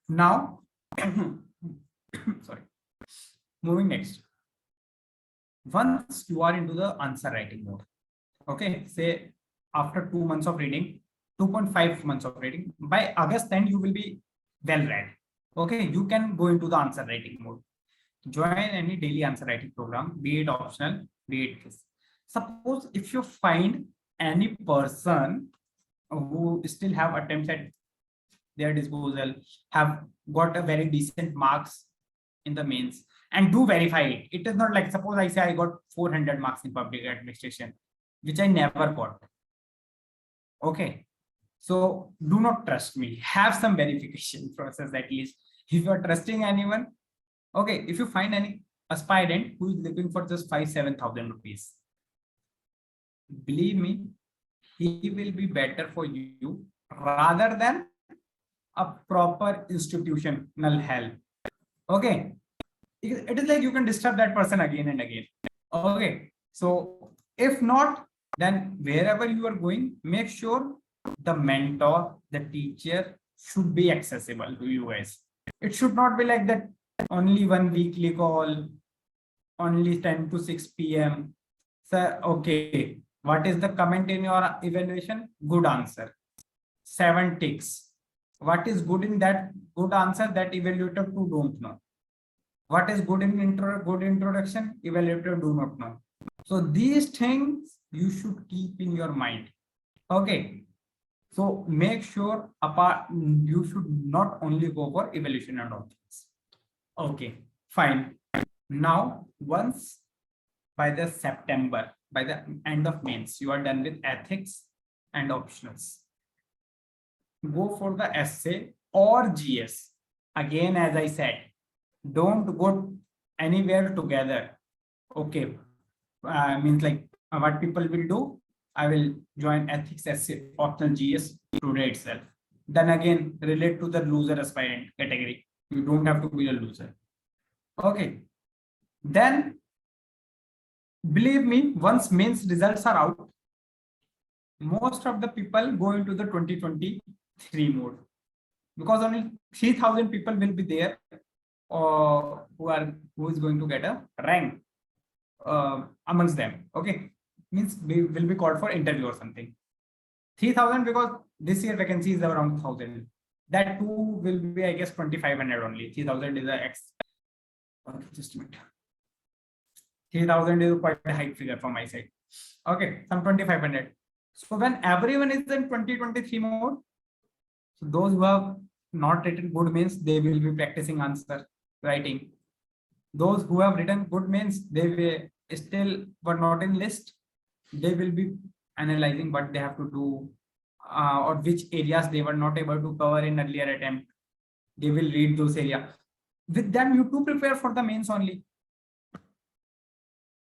Now, sorry. Moving next. Once you are into the answer writing mode, okay, say after 2 months of reading, 2.5 months of reading, by August then you will be well read. Okay, you can go into the answer writing mode. Join any daily answer writing program, be it optional, be it this. Suppose if you find any person who still have attempts at their disposal, have got a very decent marks in the mains, and do verify it. It is not like, suppose I say I got 400 marks in public administration, which I never got. Okay, so do not trust me. Have some verification process at least. If you are trusting anyone, okay, if you find any aspirant who is looking for just 5,000-7,000 rupees, believe me, he will be better for you rather than a proper institutional help. Okay, it is like you can disturb that person again and again. Okay, so if not, then wherever you are going, make sure the mentor, the teacher should be accessible to you guys. It should not be like that only one weekly call, only 10 to 6 p.m. Sir, okay, what is the comment in your evaluation? Good answer. 7 ticks. What is good in that good answer? That evaluator too don't know. What is good in good introduction? Evaluator do not know. So these things you should keep in your mind. Okay. So make sure you should not only go for evaluation and all things. Okay, fine. Now, once by the September, by the end of mains, you are done with ethics and optionals. Go for the essay or GS. Again, as I said, don't go anywhere together. Okay, means like what people will do, I will join ethics essay optional GS today itself. Then again, relate to the loser aspirant category. You don't have to be a loser. Okay, then believe me, once mains results are out, most of the people go into the 2023 mode, because only 3,000 people will be there who is going to get a rank amongst them. Okay, means we will be called for interview or something. 3,000 because this year vacancy is around 1,000. That too will be, I guess, 2,500 only. 3,000 is a X. Okay, just a minute. 3,000 is quite a high figure from my side. Okay, some 2,500. So when everyone is in 2023 mode, so those who have not written good mains, they will be practicing answer writing. Those who have written good mains, they will still were not in list. They will be analyzing what they have to do or which areas they were not able to cover in earlier attempt. They will read those areas. With them, you to prepare for the mains only.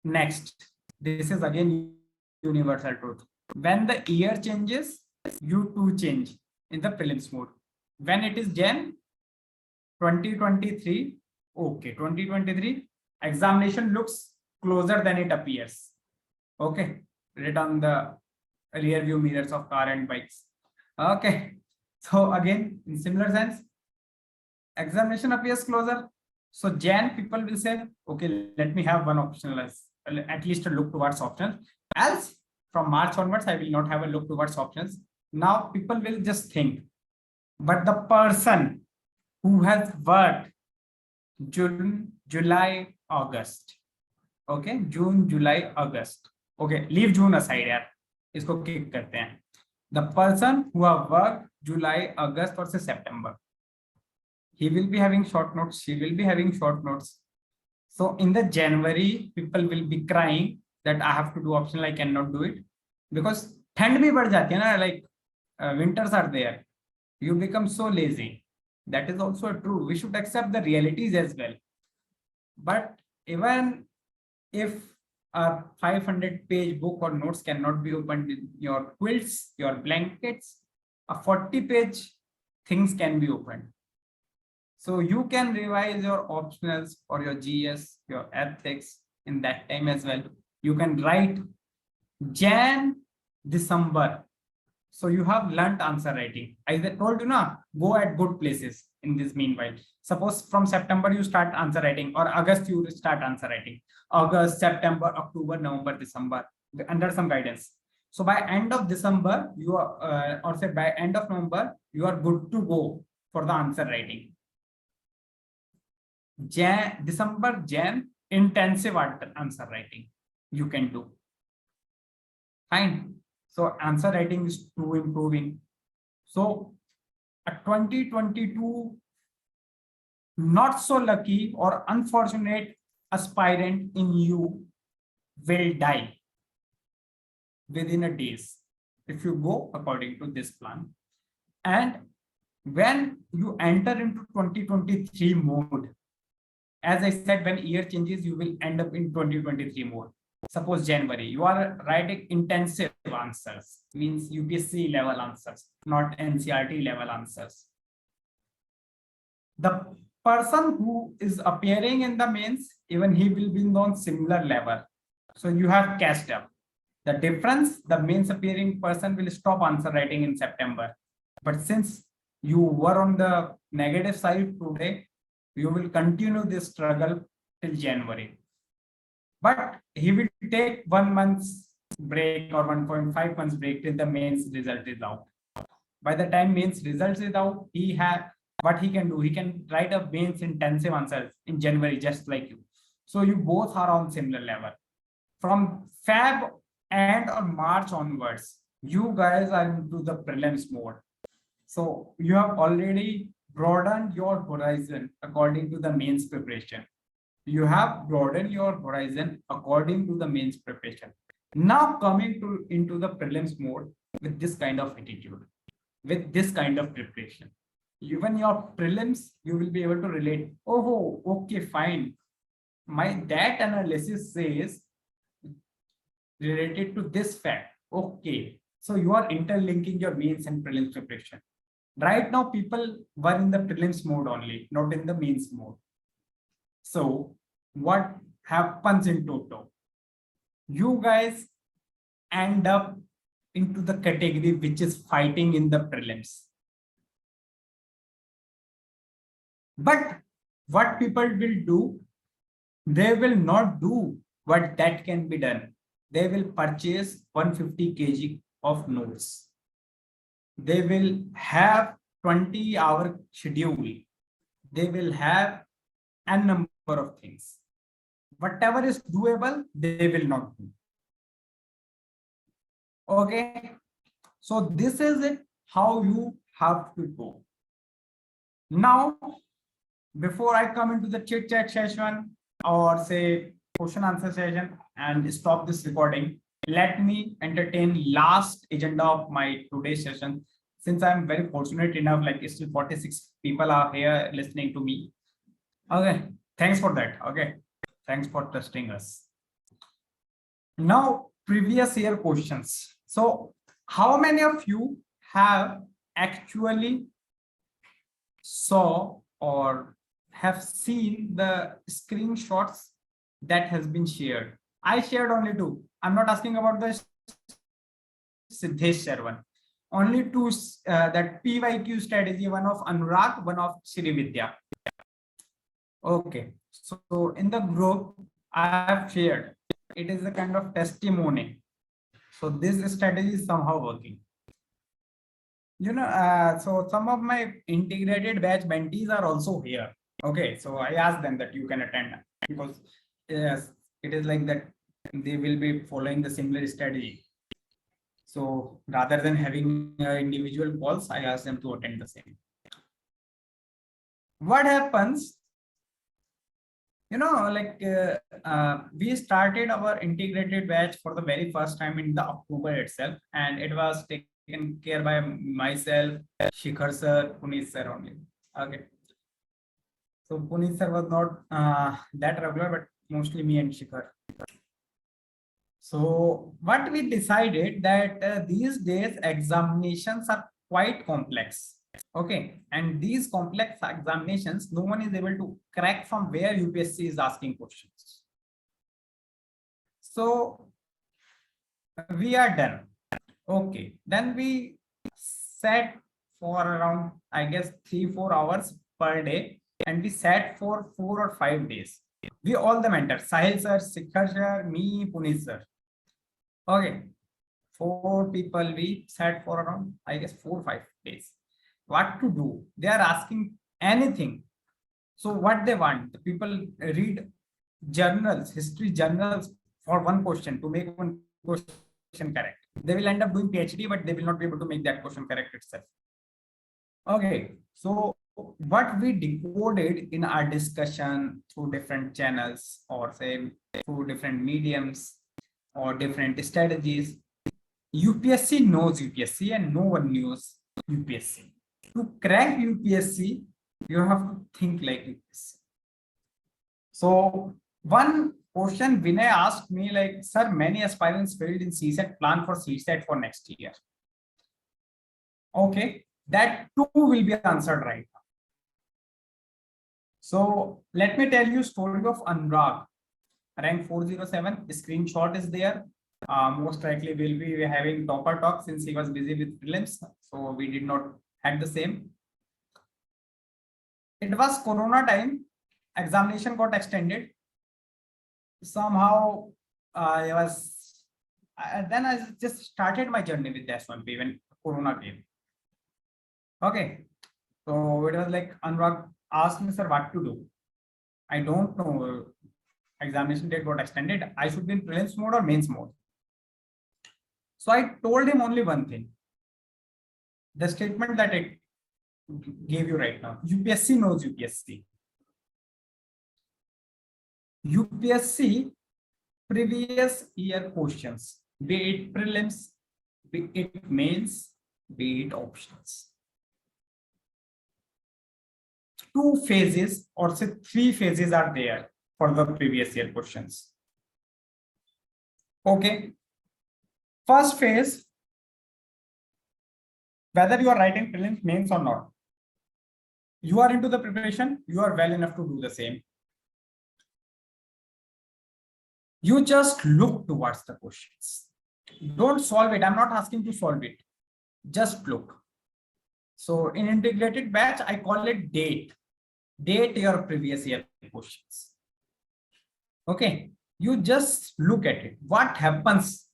Next, this is again universal truth. When the year changes, you too change in the prelims mode. When it is Jan 2023, okay, 2023 examination looks closer than it appears. Okay, read on the rear view mirrors of car and bikes. Okay, so again, in similar sense, examination appears closer. So Jan people will say, okay, let me have one optional, at least a look towards options. Else from March onwards, I will not have a look towards options. Now people will just think, but the person who has worked June, July, August. Okay, June, July, August. Okay, leave June aside यार, इसको kick करते हैं. The person who have worked July, August or say September, he will be having short notes. She will be having short notes. So in the January, people will be crying that I have to do optional, I cannot do it because ठंड भी बढ़ जाती है ना, like winters are there. You become so lazy. That is also true. We should accept the realities as well. But even if a 500-page book or notes cannot be opened in your quilts, your blankets, a 40-page things can be opened. So you can revise your optionals or your GS, your ethics in that time as well. You can write Jan, December. So you have learned answer writing. As I told you now, go at good places in this meanwhile. Suppose from September you start answer writing or August you start answer writing. August, September, October, November, December, under some guidance. So by end of December, you are, or say by end of November, you are good to go for the answer writing. December, Jan, intensive answer writing you can do. Fine. So answer writing is too improving. So a 2022 not so lucky or unfortunate aspirant in you will die within a days if you go according to this plan. And when you enter into 2023 mode, as I said, when year changes, you will end up in 2023 mode. Suppose January, you are writing intensive answers, means UPSC level answers, not NCRT level answers. the person who is appearing in the mains, even he will be on similar level. So you have catched up. The difference, the mains appearing person will stop answer writing in September. But since you were on the negative side today, you will continue this struggle till January. But he will take 1 month's break or 1.5 months break till the mains result is out. By the time mains results is out, he have what he can do. He can write a mains intensive answers in January, just like you. So you both are on similar level. From Feb and or March onwards, you guys are into the prelims mode. So you have already broadened your horizon according to the mains preparation. You have broadened your horizon according to the mains preparation. Now coming to into the prelims mode with this kind of attitude, with this kind of preparation. Even your prelims, you will be able to relate. Oh, okay, fine. That analysis says related to this fact. Okay, so you are interlinking your mains and prelims preparation. Right now, people were in the prelims mode only, not in the mains mode. So what happens in total? You guys end up into the category which is fighting in the prelims. But what people will do, they will not do what that can be done. They will purchase 150 kg of notes. They will have 20-hour schedule. They will have a number of things. Whatever is doable, they will not do. Okay, so this is it, how you have to go. Now, before I come into the chit chat session or say question answer session and stop this recording, let me entertain last agenda of my today's session. Since I'm very fortunate enough, like still 46 people are here listening to me. Okay, thanks for that. Okay, thanks for trusting us. Now, previous year questions. So how many of you have actually saw or have seen the screenshots that has been shared? I shared only 2. I'm not asking about the Siddhesh share one. Only 2, that PYQ strategy, one of Anurag, one of Srividya. Okay, so in the group I have shared, it is a kind of testimony. So this strategy is somehow working. You know, so some of my integrated batch mentees are also here. Okay, so I asked them that you can attend because yes, it is like that they will be following the similar strategy. So rather than having individual calls, I asked them to attend the same. What happens? You know, like we started our integrated batch for the very first time in the October itself, and it was taken care by myself, Shikhar sir, Puneet sir only. Okay. So Puneet sir was not that regular, but mostly me and Shikhar. So what we decided that these days examinations are quite complex. Okay, and these complex examinations, no one is able to crack from where UPSC is asking questions. So we are done. Okay, then we sat for around, I guess, 3-4 hours per day, and we sat for 4 or 5 days. We all the mentors, Sahil sir, Shikhar sir, me, Puneet sir. Okay, 4 people we sat for around, I guess, 4 or 5 days. What to do? They are asking anything. So what they want, the people read journals, history journals for one question to make one question correct. They will end up doing PhD, but they will not be able to make that question correct itself. Okay, so what we decoded in our discussion through different channels or say through different mediums or different strategies, UPSC knows UPSC and no one knows UPSC. To crack UPSC, you have to think like UPSC. So one question Vinay asked me, like, sir, many aspirants failed in CSET, plan for CSET for next year. Okay, that too will be answered right now. So let me tell you story of Anurag, rank 407. Screenshot is there. Most likely we'll be having topper talk since he was busy with prelims, so we did not had the same. It was Corona time. Examination got extended. Somehow I was, then I just started my journey with the S1P when Corona came. Okay, so it was like Anurag asked me, sir, what to do. I don't know. Examination date got extended. I should be in prelims mode or mains mode. So I told him only one thing. The statement that I gave you right now. UPSC knows UPSC. UPSC previous year questions, be it prelims, be it mains, be it options. Two phases or say three phases are there for the previous year questions. Okay. First phase, whether you are writing prelims, mains or not, you are into the preparation, you are well enough to do the same. You just look towards the questions. Don't solve it. I'm not asking to solve it. Just look. So in integrated batch, I call it date. Date your previous year questions. Okay. You just look at it. What happens?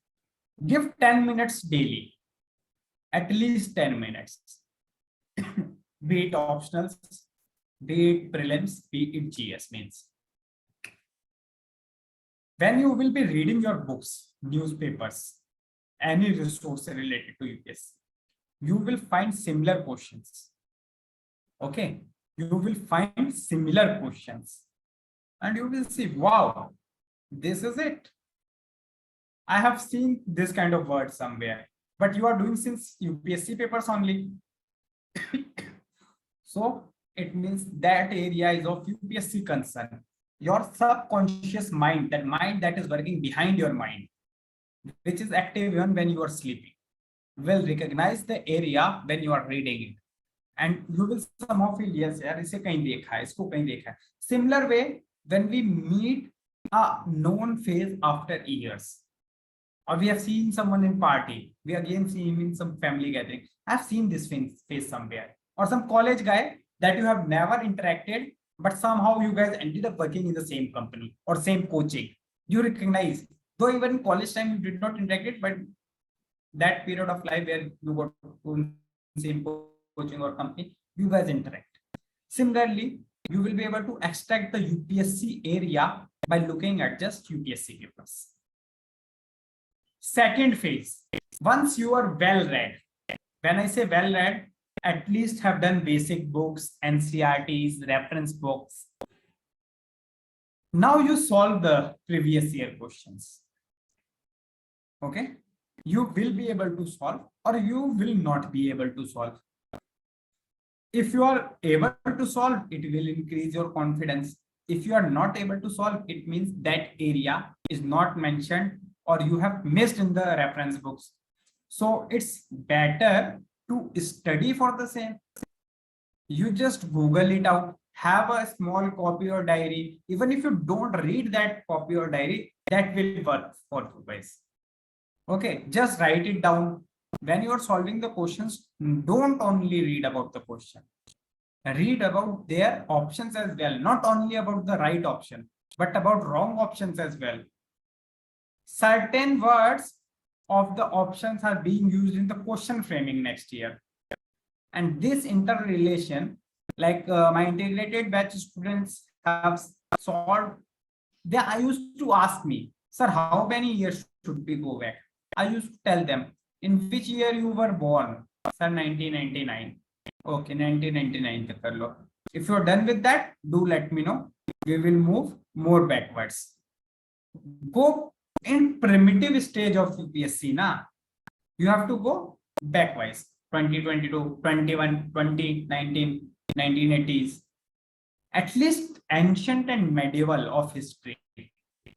Give 10 minutes daily. At least 10 minutes. Be it optionals, be it prelims, be it GS means. When you will be reading your books, newspapers, any resource related to UPSC, you will find similar questions. Okay, you will find similar questions and you will see, wow, this is it. I have seen this kind of word somewhere, but you are doing since UPSC papers only. So it means that area is of UPSC concern. Your subconscious mind, that mind that is working behind your mind, which is active even when you are sleeping, will recognize the area when you are reading it. And you will somehow feel, yes, yaar, ise kahin dekha hai, isko kahin dekha hai. Similar way, when we meet a known face after years, or we have seen someone in party, we again see him in some family gathering. I've seen this face somewhere. Or some college guy that you have never interacted, but somehow you guys ended up working in the same company or same coaching. You recognize, though even in college time you did not interact it, but that period of life where you got to same coaching or company, you guys interact. Similarly, you will be able to extract the UPSC area by looking at just UPSC papers. Second phase, once you are well read, when I say well read, at least have done basic books, NCRTs, reference books. Now you solve the previous year questions. Okay, you will be able to solve or you will not be able to solve. If you are able to solve, it will increase your confidence. If you are not able to solve, it means that area is not mentioned or you have missed in the reference books. So it's better to study for the same. You just Google it out, have a small copy or diary. Even if you don't read that copy or diary, that will work for you guys. Okay, just write it down. When you are solving the questions, don't only read about the question. Read about their options as well, not only about the right option, but about wrong options as well. Certain words of the options are being used in the question framing next year. And this interrelation, like my integrated batch students have solved, I used to ask me, sir, how many years should we go back? I used to tell them, in which year you were born? Sir, 1999. Okay, 1999. If you're done with that, do let me know. We will move more backwards. Go in primitive stage of UPSC, na? You have to go backwise. 2022, 21, 20, 19, 1980s. At least ancient and medieval of history.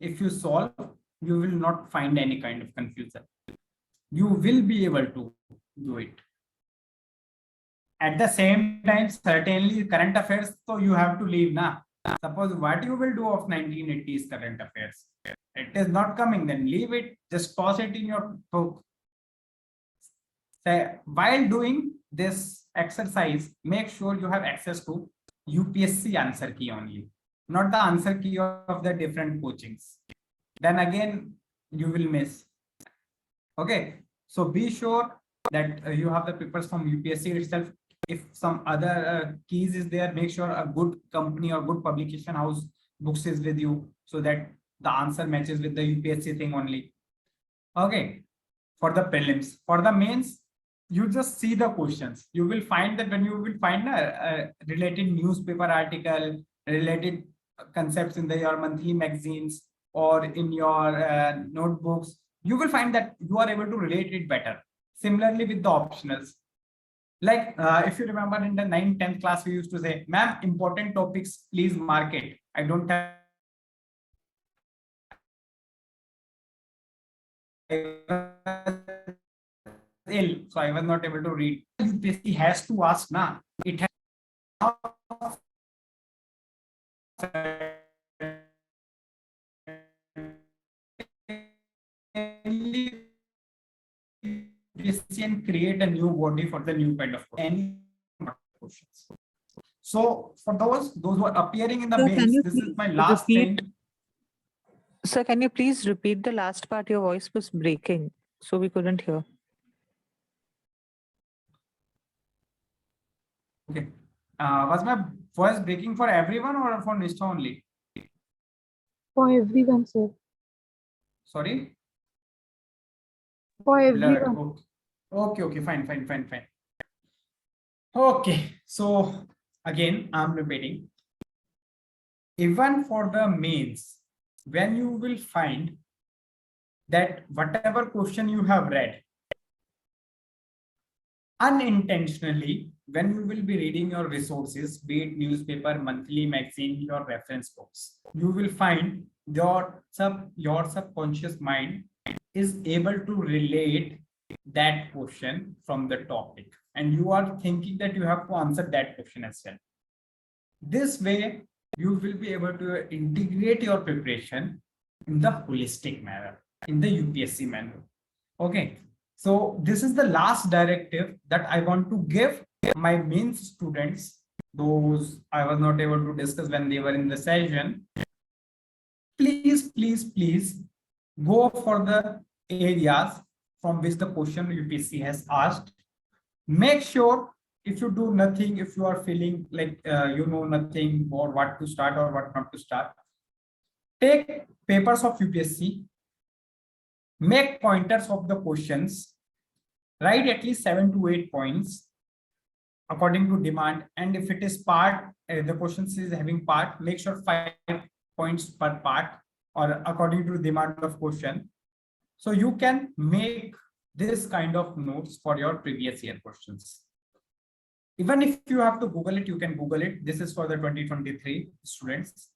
If you solve, you will not find any kind of confusion. You will be able to do it. At the same time, certainly current affairs, so you have to leave now. Suppose what you will do of 1980s current affairs. It is not coming, then leave it, just toss it in your book. Say, while doing this exercise, make sure you have access to UPSC answer key only, not the answer key of the different coachings. Then again, you will miss. Okay, so be sure that you have the papers from UPSC itself. If some other keys is there, make sure a good company or good publication house books is with you, so that the answer matches with the UPSC thing only. Okay, for the prelims. For the mains, you just see the questions. You will find that when you will find a related newspaper article, related concepts in your monthly magazines or in your notebooks, you will find that you are able to relate it better. Similarly with the optionals. Like if you remember in the 9th, 10th class, we used to say, ma'am, important topics, please mark it. I don't have ill, so I was not able to read. UPSC has to ask now. It has and create a new body for the new kind of questions. So for those who are appearing in the Sir, can mains, you this is please my last repeat? thing. Sir, can you please repeat the last part? Your voice was breaking, so we couldn't hear. Okay. Was my voice breaking for everyone or for Nishtha only? For everyone, sir. Sorry? For Blurred. everyone. Okay, fine. Okay, so again, I'm repeating. Even for the mains, when you will find that whatever question you have read, unintentionally, when you will be reading your resources, be it newspaper, monthly magazine, your reference books, you will find your subconscious mind is able to relate that question from the topic, and you are thinking that you have to answer that question as well. This way, you will be able to integrate your preparation in the holistic manner, in the UPSC manner. Okay, so this is the last directive that I want to give my mains students, those I was not able to discuss when they were in the session. Please go for the areas from which the question UPSC has asked. Make sure if you do nothing, if you are feeling like you know nothing or what to start or what not to start, take papers of UPSC, make pointers of the questions, write at least 7 to 8 points according to demand, and if it is part, the questions is having part, make sure 5 points per part or according to the demand of question. So you can make this kind of notes for your previous year questions. Even if you have to Google it, you can Google it. This is for the 2023 students.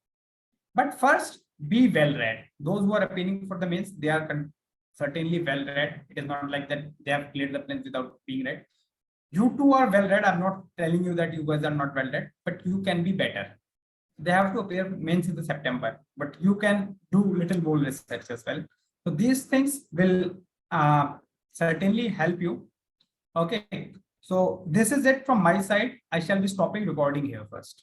But first, be well read. Those who are appearing for the mains, they are certainly well read. It is not like that they have cleared the plans without being read. You too are well read. I'm not telling you that you guys are not well read, but you can be better. They have to appear mains in the September, but you can do little more research as well. So these things will certainly help you. Okay, so this is it from my side. I shall be stopping recording here first.